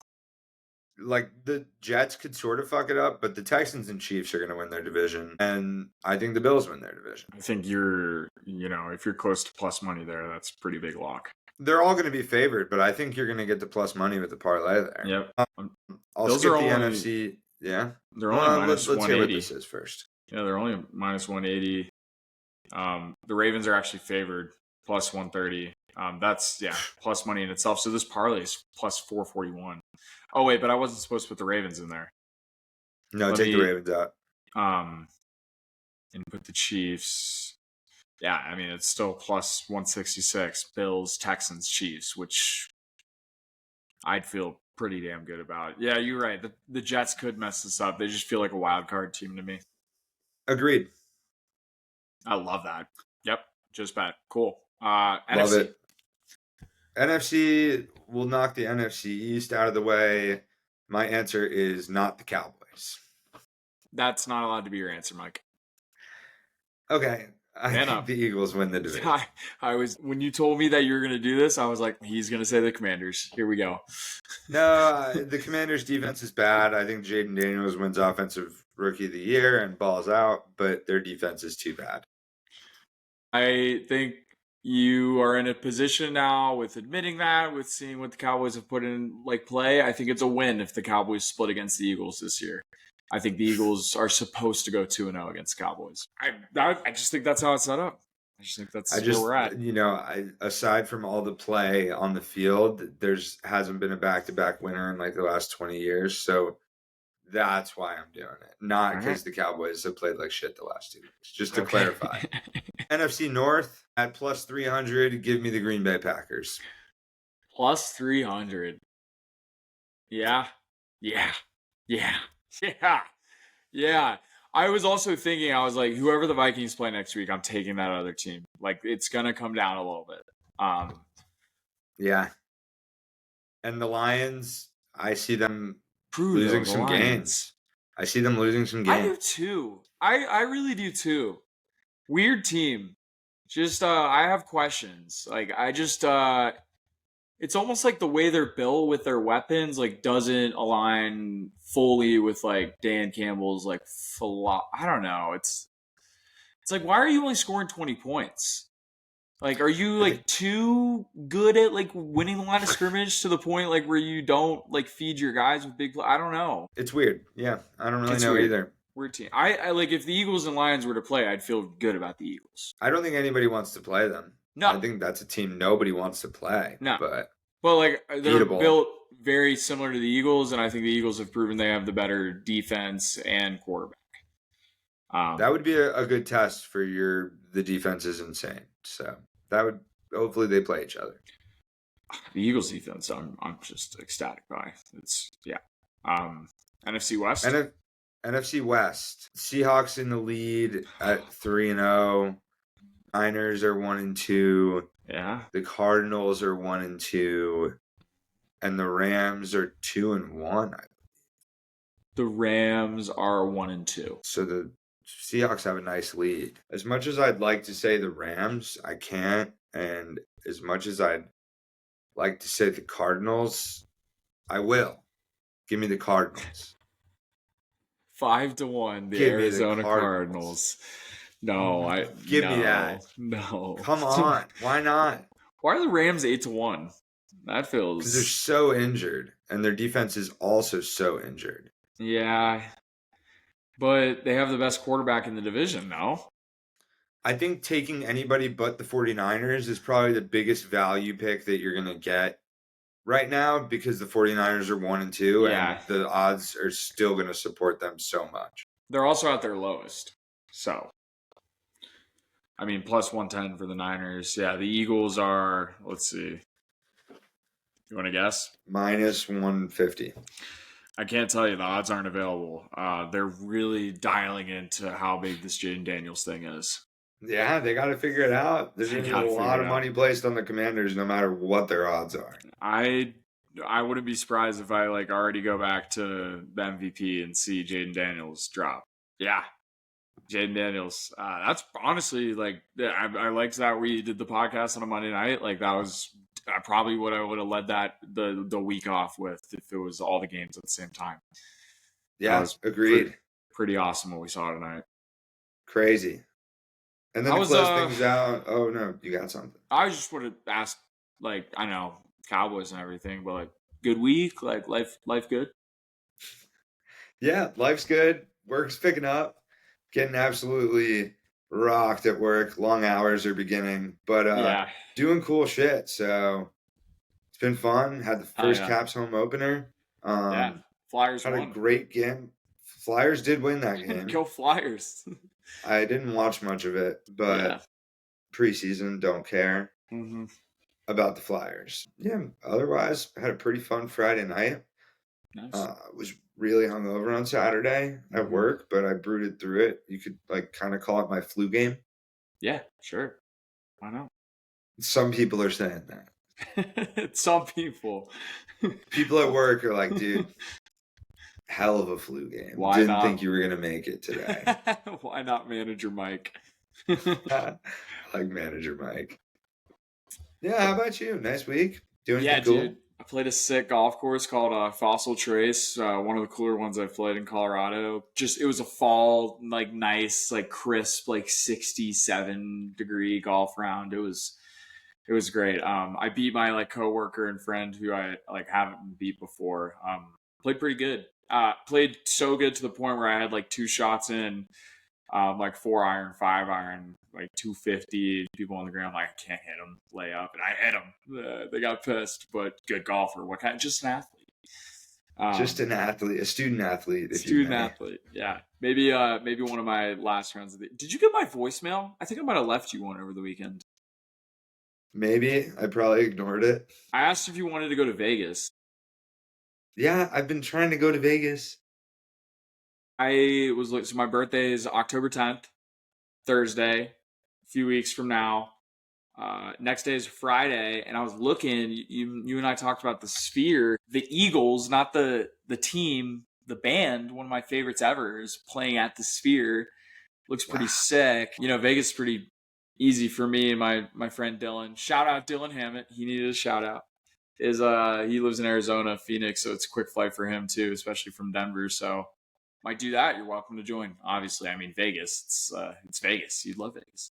Like, the Jets could sort of fuck it up, but the Texans and Chiefs are going to win their division, and I think the Bills win their division. I think if you're close to plus money there, that's a pretty big lock. They're all going to be favored, but I think you're going to get the plus money with the parlay there. Yep. I'll skip the NFC. Yeah. They're only minus 180. Let's hear what this is first. Yeah, they're only minus 180. The Ravens are actually favored plus 130. That's plus money in itself. So this parlay is plus 441. Oh wait, but I wasn't supposed to put the Ravens in there. No, take the Ravens out. And put the Chiefs. Yeah, I mean it's still plus 166. Bills, Texans, Chiefs, which I'd feel pretty damn good about. Yeah, you're right. The Jets could mess this up. They just feel like a wild card team to me. Agreed. I love that. Yep, just bet. Cool. Love NFC. it. NFC will knock the NFC East out of the way. My answer is not the Cowboys. That's not allowed to be your answer, Mike. Okay. I think the Eagles win the division. When you told me that you were going to do this, I was like, he's going to say the Commanders. Here we go. No, the Commanders' defense is bad. I think Jayden Daniels wins Offensive Rookie of the Year and balls out, but their defense is too bad. I think you are in a position now with admitting that, with seeing what the Cowboys have put in play. I think it's a win if the Cowboys split against the Eagles this year. I think the Eagles are supposed to go 2-0 against the Cowboys. I just think that's how it's set up. I just think that's where we're at. Aside from all the play on the field, hasn't been a back-to-back winner in the last 20 years. So That's why I'm doing it. Not All because right. the Cowboys have played like shit the last 2 weeks. Just to Okay. clarify. NFC North at plus 300. Give me the Green Bay Packers. Plus 300. Yeah. Yeah. Yeah. Yeah. Yeah. I was also thinking, I was like, whoever the Vikings play next week, I'm taking that other team. Like, it's going to come down a little bit. Yeah. And the Lions, I see them Bruno, losing the some Lions. games. I see them losing some I do games. too. I really do too. Weird team. Just I have questions. Like I just it's almost like the way they're built with their weapons like doesn't align fully with like Dan Campbell's like I don't know. It's like why are you only scoring 20 points? Like are you I think like too good at like winning the line of scrimmage to the point like where you don't like feed your guys with big I don't know. it's weird. Yeah, I don't really It's know weird. either. Weird team. I like if the Eagles and Lions were to play, I'd feel good about the Eagles. I don't think anybody wants to play them. No, I think that's a team nobody wants to play, no. but But like they're beatable. built very similar to the Eagles, and I think the Eagles have proven they have the better defense and quarterback. That would be a good test for the defense is insane. So that would hopefully they play each other. The Eagles defense, I'm just ecstatic by. It's yeah. NFC West. NFC West. Seahawks in the lead at 3-0. Niners are 1-2. Yeah. The Cardinals are 1-2. And the Rams are 2-1. The Rams are 1-2. So the Seahawks have a nice lead. As much as I'd like to say the Rams, I can't. And as much as I'd like to say the Cardinals, I will. Give me the Cardinals. 5-1. The Give Arizona me the Cardinals. No, Give no, me that. No. Come on. Why not? Why are the Rams 8-1? That feels Because they're so injured. And their defense is also so injured. Yeah. But they have the best quarterback in the division, no? I think taking anybody but the 49ers is probably the biggest value pick that you're going to get right now because the 49ers are 1-2 Yeah. and the odds are still going to support them so much. They're also at their lowest. So, I mean, plus 110 for the Niners. Yeah, the Eagles are, let's see. You want to guess? Minus 150. I can't tell you. The odds aren't available. They're really dialing into how big this Jaden Daniels thing is. Yeah, they got to figure it out. There's going to be a lot of money placed on the Commanders no matter what their odds are. I wouldn't be surprised if I like already go back to the MVP and see Jaden Daniels drop. Yeah. Jaden Daniels. That's honestly like I liked that we did the podcast on a Monday night. Like that was probably what I would have led that the week off with if it was all the games at the same time. Yeah, agreed. Pretty awesome what we saw tonight. Crazy. And then to close things out. Oh no, you got something. I just would have asked, like, I know Cowboys and everything, but like, good week, like life good. Yeah, life's good. Work's picking up. Getting absolutely rocked at work. Long hours are beginning, but doing cool shit. So it's been fun. Had the first Caps home opener. Flyers had won. a great game. Flyers did win that game. Go Flyers. I didn't watch much of it, but preseason, don't care about the Flyers. Yeah, otherwise, had a pretty fun Friday night. Nice. Was really hungover on Saturday at work, but I brooded through it. You could like kind of call it my flu game. Yeah, sure. Why not? Some people are saying that. Some people. People at work are like, dude, hell of a flu game. Why Didn't not? think you were going to make it today. Why not Manager Mike? Like Manager Mike. Yeah, how about you? Nice week? Doing anything cool? Dude. I played a sick golf course called Fossil Trace, one of the cooler ones I've played in Colorado. It was a fall, like nice, like crisp, like 67-degree golf round. It was great. I beat my like coworker and friend who I like haven't beat before. Played pretty good. Played so good to the point where I had like 2 shots in, like 4-iron, 5-iron, like 250. People on the ground like I can't hit them, lay up, and I hit them. They got pissed, but good golfer. What kind? Just an athlete. Just an athlete, a student athlete, if you Student may. athlete, yeah. Maybe one of my last rounds of the. Did you get my voicemail? I think I might have left you one over the weekend. Maybe I probably ignored it. I asked if you wanted to go to Vegas. Yeah, I've been trying to go to Vegas. So my birthday is October 10th, Thursday, a few weeks from now. Next day is Friday, and I was looking. You and I talked about the Sphere, the Eagles, not the team, the band. One of my favorites ever is playing at the Sphere. Looks pretty sick. Vegas is pretty easy for me and my friend Dylan. Shout out Dylan Hammett. He needed a shout out. He lives in Arizona, Phoenix, so it's a quick flight for him too, especially from Denver. So might do that. You're welcome to join. Obviously, I mean Vegas. It's Vegas. You'd love Vegas.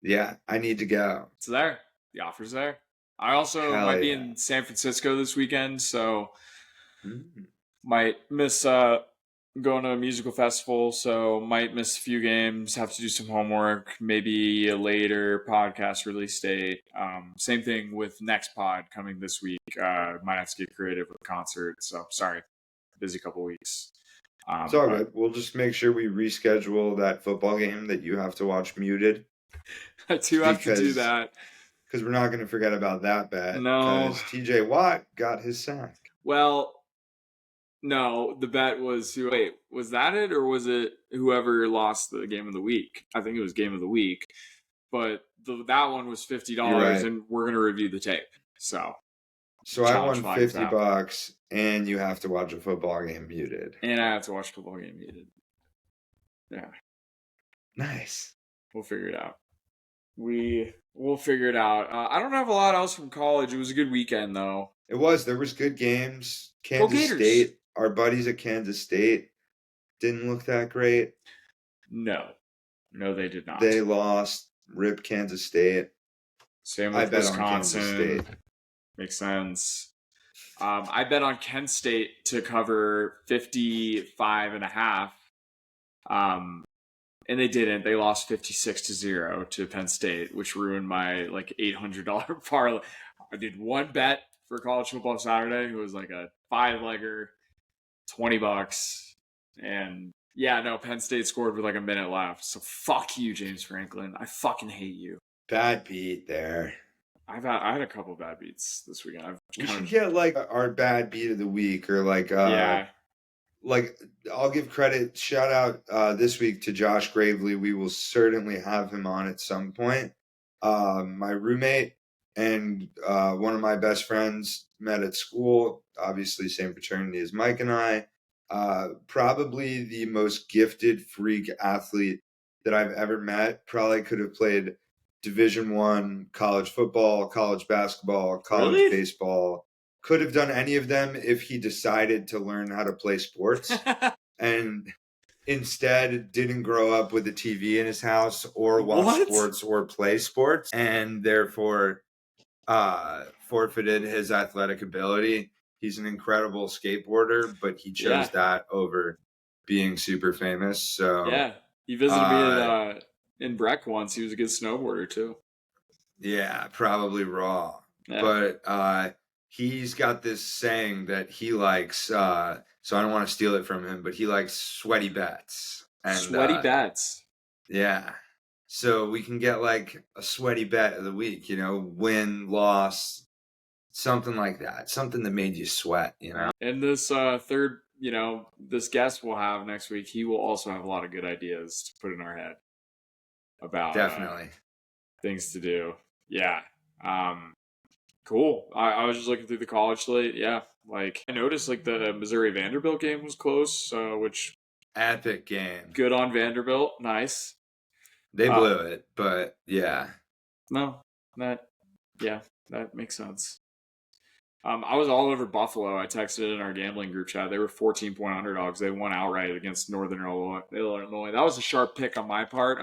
Yeah, I need to go. It's there. The offer's there. I also might be in San Francisco this weekend, so might miss going to a musical festival, so might miss a few games, have to do some homework, maybe a later podcast release date. Same thing with next pod coming this week. Might have to get creative with concert, so sorry. Busy couple weeks. It's all good. We'll just make sure we reschedule that football game that you have to watch muted. I do have to do that. Because we're not going to forget about that bet. No. Because TJ Watt got his sack. Well, no, the bet was wait, was that it, or was it whoever lost the game of the week? I think it was game of the week. But that one was $50, right. And we're going to review the tape. So I won $50, and you have to watch a football game muted. And I have to watch a football game muted. Yeah. Nice. We'll figure it out. We'll figure it out. I don't have a lot else from college. It was a good weekend, though. It was. There was good games. Kansas State, our buddies at Kansas State, didn't look that great. No, they did not. They lost. Rip Kansas State. Same with Wisconsin. Makes sense. I bet on Kent State to cover 55.5. And they didn't. They lost 56-0 to Penn State, which ruined my $800 parlay. I did one bet for college football Saturday. It was like a 5-legger, $20. And yeah, no, Penn State scored with a minute left. So fuck you, James Franklin. I fucking hate you. Bad beat there. I had a couple bad beats this weekend. We should get our bad beat of the week or yeah. I'll give credit, shout out this week to Josh Gravely. We will certainly have him on at some point. My roommate and one of my best friends met at school, obviously same fraternity as Mike and I. Probably the most gifted freak athlete that I've ever met. Probably could have played Division I college football, college basketball, college baseball. Could have done any of them if he decided to learn how to play sports and instead didn't grow up with a TV in his house or watch sports or play sports and therefore forfeited his athletic ability. He's an incredible skateboarder, but he chose that over being super famous. So yeah, he visited me in Breck once. He was a good snowboarder too. Yeah, probably raw. Yeah. But he's got this saying that he likes, so I don't want to steal it from him, but he likes sweaty bets. And, sweaty bets? Yeah. So we can get a sweaty bet of the week, win, loss, something like that. Something that made you sweat, And this third, this guest we'll have next week, he will also have a lot of good ideas to put in our head about definitely things to do. Yeah. Cool. I was just looking through the college slate. Yeah. I noticed the Missouri Vanderbilt game was close, which epic game. Good on Vanderbilt. Nice. They blew it, but yeah. No, that makes sense. I was all over Buffalo. I texted it in our gambling group chat. They were 14-point underdogs. They won outright against Northern Illinois. That was a sharp pick on my part.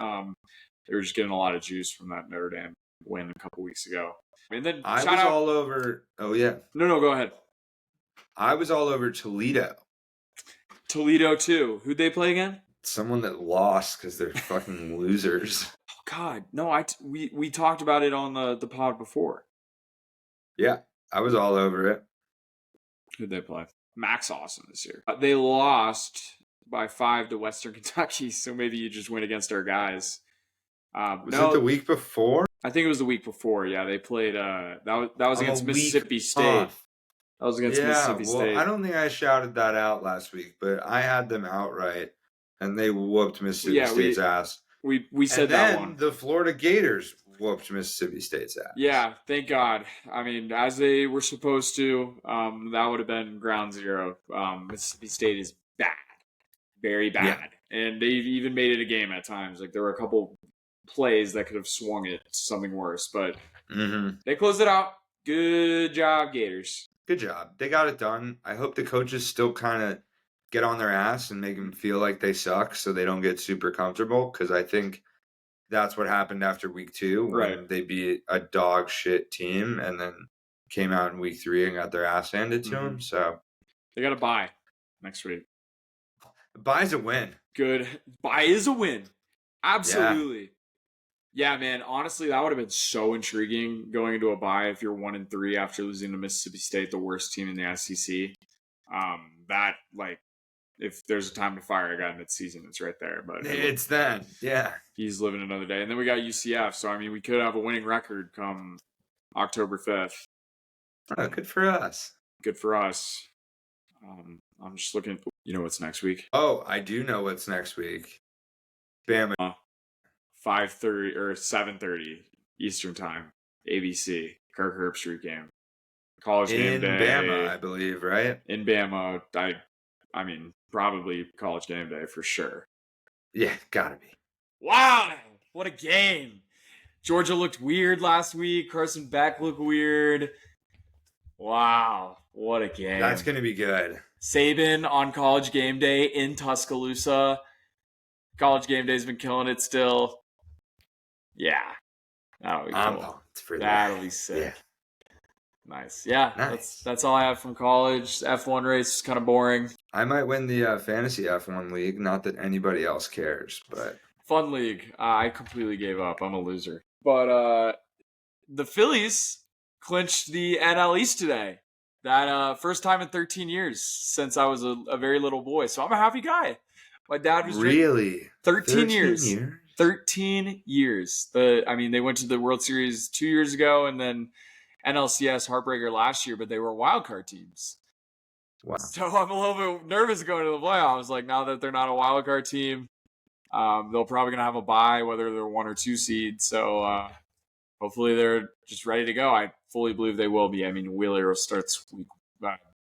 They were just getting a lot of juice from that Notre Dame win a couple weeks ago. And then I was all over. Oh yeah. No, go ahead. I was all over Toledo. Toledo too. Who'd they play again? Someone that lost because they're fucking losers. Oh God, no! We talked about it on the pod before. Yeah, I was all over it. Who'd they play? Max awesome this year. They lost by 5 to Western Kentucky, so maybe you just win against our guys. Was it the week before? I think it was the week before. Yeah, they played. That was against Mississippi State. Off. That was against Mississippi State. I don't think I shouted that out last week, but I had them outright, and they whooped Mississippi State's ass. We said that one. And then the Florida Gators whooped Mississippi State's ass. Yeah, thank God. I mean, as they were supposed to, that would have been ground zero. Mississippi State is bad. Very bad. Yeah. And they've even made it a game at times. Like, there were a couple plays that could have swung it to something worse, but they closed it out. Good job, Gators. Good job. They got it done. I hope the coaches still kind of get on their ass and make them feel like they suck so they don't get super comfortable, because I think that's what happened after week 2 when they beat a dog shit team and then came out in week 3 and got their ass handed to them. So they got a bye next week. Bye's a win. Good. Bye is a win. Absolutely. Yeah, man. Honestly, that would have been so intriguing going into a bye if you're 1-3 after losing to Mississippi State, the worst team in the SEC. That, like, if there's a time to fire a guy mid-season, it's right there. But it's then, yeah. He's living another day. And then we got UCF. So, I mean, we could have a winning record come October 5th. Oh, good for us. Good for us. I'm just looking. You know what's next week? Oh, I do know what's next week. Bama. 5:30 or 7:30 Eastern time. ABC. Kirk Herbstreit game. College game day. In Bama, I believe, right? In Bama. I mean, probably college game day for sure. Yeah, gotta be. Wow, what a game. Georgia looked weird last week. Carson Beck looked weird. Wow, what a game. That's going to be good. Saban on college game day in Tuscaloosa. College game day's been killing it still. Yeah. That'll be cool. That'll be sick. Yeah. Nice. Yeah, nice. That's all I have from college. F1 race is kind of boring. I might win the fantasy F1 league. Not that anybody else cares, but fun league. I completely gave up. I'm a loser. But the Phillies clinched the NL East today. That first time in 13 years since I was a very little boy. So I'm a happy guy. My dad was really 13 years. 13 years. They went to the World Series 2 years ago, and then NLCS heartbreaker last year, but they were wild card teams. Wow. So I'm a little bit nervous going to the playoffs. Like, now that they're not a wild card team, they're probably gonna have a bye, whether they're 1 or 2 seed. So hopefully they're just ready to go. I fully believe they will be. I mean, Wheeler starts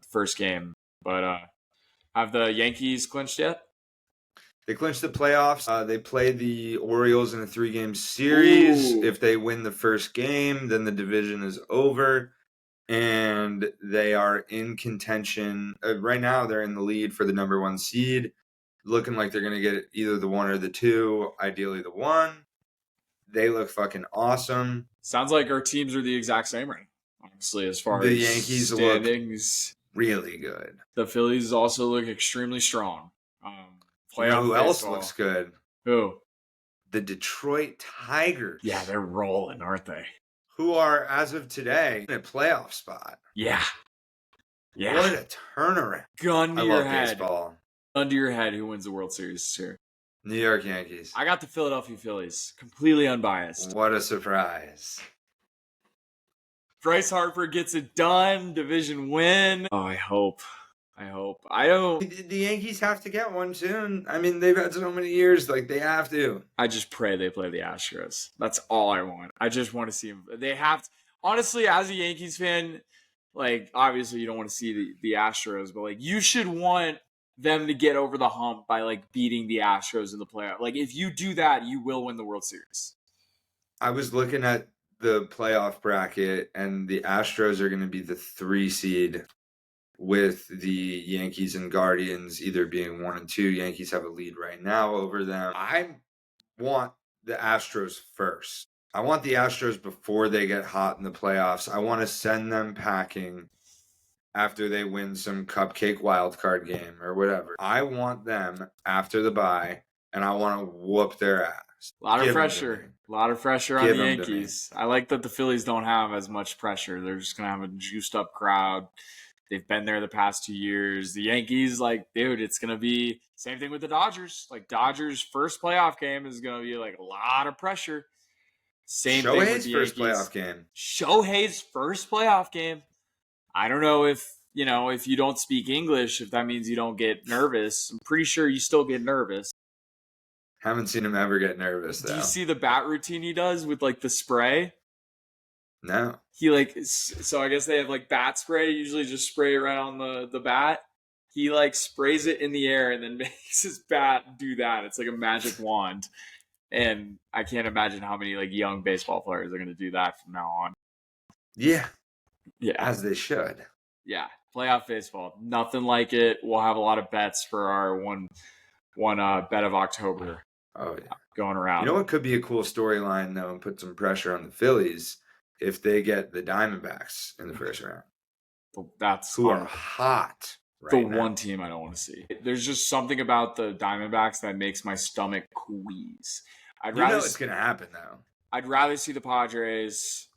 first game, but have the Yankees clinched yet? They clinched the playoffs. They play the Orioles in a 3-game series. Ooh. If they win the first game, then the division is over, and they are in contention. Right now, they're in the lead for the number 1 seed, looking like they're going to get either the 1 or the 2, ideally the 1. They look fucking awesome. Sounds like our teams are the exact same right now, honestly, as far as the Yankees standings. Look really good. The Phillies also look extremely strong. You know who else looks good? Who? The Detroit Tigers. Yeah, they're rolling, aren't they? Who are, as of today, in a playoff spot. Yeah. Yeah. What a turnaround. Gun to your head. Baseball. Gun to your head. Who wins the World Series this year? New York Yankees. I got the Philadelphia Phillies. Completely unbiased. What a surprise. Bryce Harper gets it done. Division win. Oh, I hope. I don't. The Yankees have to get one soon. I mean, they've had so many years. Like, they have to. I just pray they play the Astros. That's all I want. I just want to see them. They have to. Honestly, as a Yankees fan, like, obviously you don't want to see the Astros, but, like, you should want them to get over the hump by, like, beating the Astros in the playoff. Like, if you do that, you will win the World Series. I was looking at the playoff bracket, and the Astros are going to be the 3 seed. With the Yankees and Guardians either being 1 and 2, Yankees have a lead right now over them. I want the Astros first. I want the Astros before they get hot in the playoffs. I want to send them packing after they win some cupcake wildcard game or whatever. I want them after the bye, and I want to whoop their ass. A lot of pressure. A lot of pressure on the Yankees. I like that the Phillies don't have as much pressure. They're just going to have a juiced up crowd. They've been there the past 2 years. The Yankees, like, dude, it's going to be same thing with the Dodgers. Like, Dodgers' first playoff game is going to be like a lot of pressure. Same thing with the first Yankees. Playoff game. Shohei's first playoff game. I don't know if you don't speak English, if that means you don't get nervous. I'm pretty sure you still get nervous. Haven't seen him ever get nervous, though. Do you see the bat routine he does with like the spray? No. He so I guess they have like bat spray, usually just spray around the bat. He like sprays it in the air and then makes his bat do that. It's like a magic wand. And I can't imagine how many like young baseball players are going to do that from now on. Yeah. Yeah. As they should. Yeah. Playoff baseball. Nothing like it. We'll have a lot of bets for our one bet of October. Oh, yeah. Going around. You know what could be a cool storyline, though, and put some pressure on the Phillies if they get the Diamondbacks in the first round. That's who are hot. The one team I don't want to see. There's just something about the Diamondbacks that makes my stomach quease. I'd rather it's going to happen, though. I'd rather see the Padres.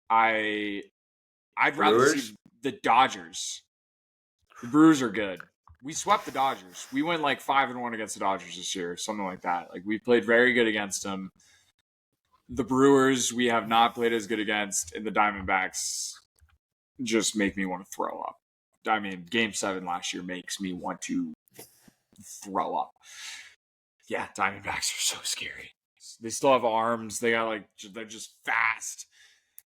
I'd rather see the Dodgers. The Brewers are good. We swept the Dodgers. We went like 5-1 against the Dodgers this year, something like that. Like we played very good against them. The Brewers we have not played as good against, and the Diamondbacks just make me want to throw up. I mean, Game 7 last year makes me want to throw up. Yeah, Diamondbacks are so scary. They still have arms. They're just fast.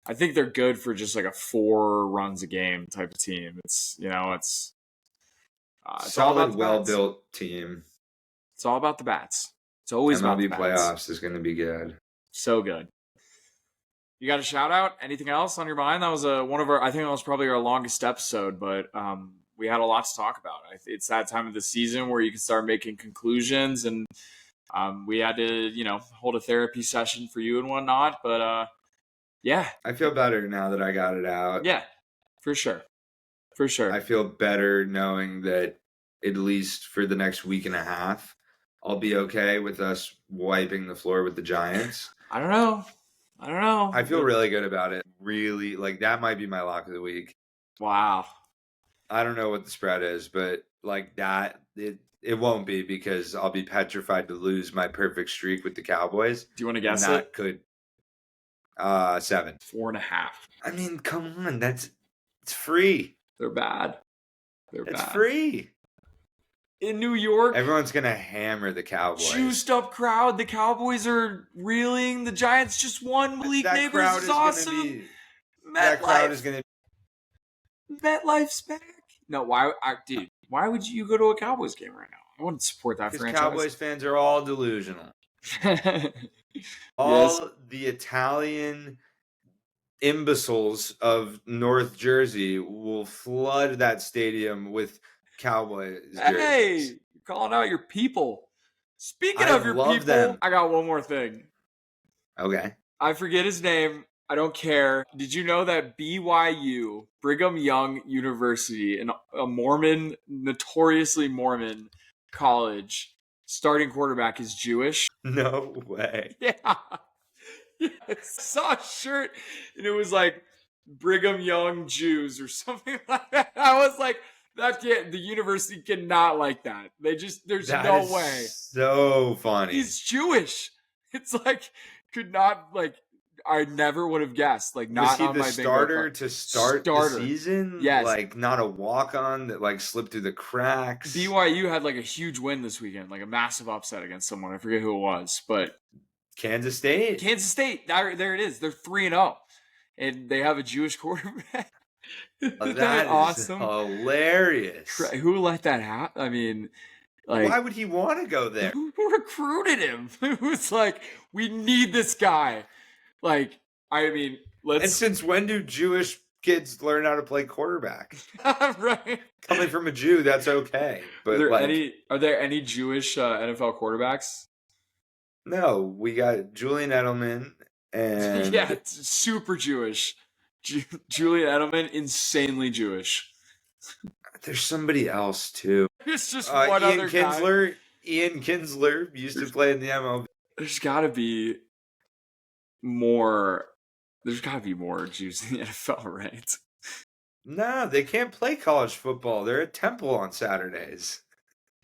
I think they're good for just like a 4 runs a game type of team. It's solid, well-built team. It's all about the bats. It's always about the bats. MLB playoffs is going to be good. So good. You got a shout out? Anything else on your mind? That was I think that was probably our longest episode, but we had a lot to talk about. It's that time of the season where you can start making conclusions, and we had to, hold a therapy session for you and whatnot. But yeah, I feel better now that I got it out. Yeah, for sure. For sure. I feel better knowing that at least for the next week and a half, I'll be okay with us wiping the floor with the Giants. I don't know. I feel really good about it. Really, like that might be my lock of the week. Wow. I don't know what the spread is, but like that, it won't be because I'll be petrified to lose my perfect streak with the Cowboys. Do you want to guess it? Could 7. 4.5. I mean, come on, it's free. They're bad. It's free. In New York, everyone's going to hammer the Cowboys. Juiced up crowd. The Cowboys are reeling. The Giants just won. Malik Neighbors is awesome. That crowd is going to MetLife's back. No, why would you go to a Cowboys game right now? I wouldn't support that franchise. Cowboys fans are all delusional. The Italian imbeciles of North Jersey will flood that stadium with Cowboys jerseys. Hey, you're calling out your people. Speaking of your people, I got one more thing. Okay. I forget his name. I don't care. Did you know that BYU, Brigham Young University, a Mormon, notoriously Mormon college, starting quarterback is Jewish? No way. Yeah. I saw a shirt and it was like Brigham Young Jews or something like that. I was like, the university cannot like that. There's no way. So funny. He's Jewish. It's like, I never would have guessed. Like, not on my Was he the starter to start the season? Yes. Like, not a walk-on that, like, slipped through the cracks? BYU had, like, a huge win this weekend. Like, a massive upset against someone. I forget who it was, but... Kansas State. There it is. They're 3-0. And they have a Jewish quarterback. Isn't that awesome? Hilarious. Who let that happen? I mean... Like, why would he want to go there? Who recruited him? It was like, we need this guy. Like, I mean, And since when do Jewish kids learn how to play quarterback? Right. Coming from a Jew, that's okay. But are there any Jewish NFL quarterbacks? No, we got Julian Edelman and yeah, it's super Jewish. Julian Edelman, insanely Jewish. There's somebody else too. It's just one other guy. Ian Kinsler used to play in the MLB. There's got to be more. There's got to be more Jews in the NFL, right? No, they can't play college football. They're at Temple on Saturdays.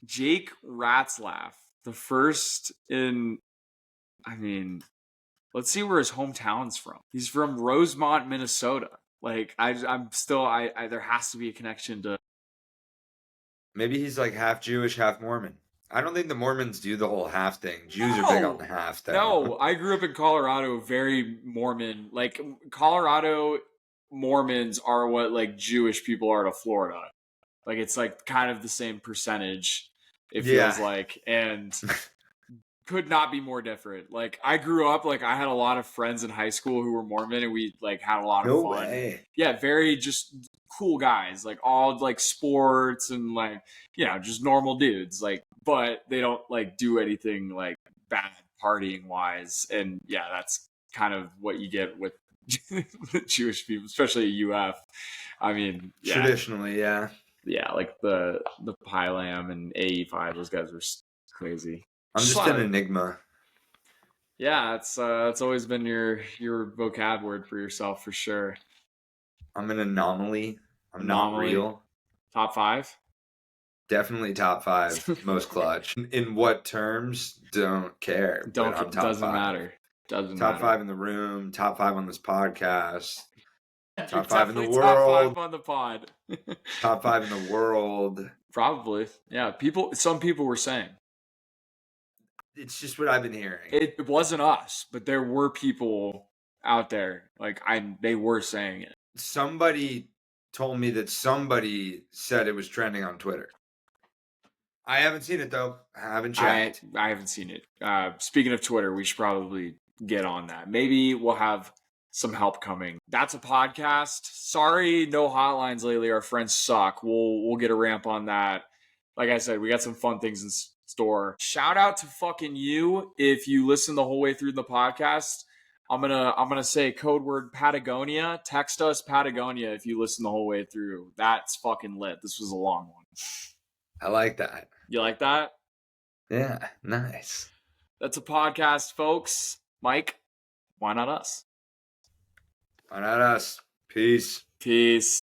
Jake Ratzlaff, the first in, I mean, let's see where his hometown's from. He's from Rosemont, Minnesota. Like, I'm still, there has to be a connection to. Maybe he's like half Jewish, half Mormon. I don't think the Mormons do the whole half thing. Jews are big on the half, though. No, I grew up in Colorado, very Mormon. Like, Colorado Mormons are what, like, Jewish people are to Florida. Like, it's, like, kind of the same percentage, it feels like. And could not be more different. Like, I grew up, like, I had a lot of friends in high school who were Mormon, and we, like, had a lot of No fun. way. Yeah, very just cool guys, like, all, like, sports and, like, you know, just normal dudes. Like, but they don't, like, do anything, like, bad partying wise. And yeah, that's kind of what you get with Jewish people, especially at UF. I mean, yeah. Traditionally, yeah. Yeah, like the Pylam and AE5, those guys were crazy. I'm just an enigma. Yeah, it's always been your vocab word for yourself for sure. I'm an anomaly. I'm not real. Top 5? Definitely top 5. Most clutch. In what terms? Don't care. Doesn't matter. Top 5 in the room. Top 5 on this podcast. Top 5 in the world. Top 5 on the pod. Top 5 in the world. Probably. Yeah. Some people were saying. It's just what I've been hearing. It wasn't us, but there were people out there. Like, they were saying it. Somebody told me that somebody said it was trending on Twitter. I haven't seen it, though. I haven't checked. I haven't seen it. Speaking of Twitter, we should probably get on that. Maybe we'll have some help coming. That's a podcast. Sorry, no hotlines lately. Our friends suck. We'll get a ramp on that. Like I said, we got some fun things in store. Shout out to fucking you if you listen the whole way through the podcast. I'm gonna say code word Patagonia. Text us Patagonia if you listen the whole way through. That's fucking lit. This was a long one. I like that. You like that? Yeah, nice. That's a podcast, folks. Mike, why not us? Why not us? Peace. Peace.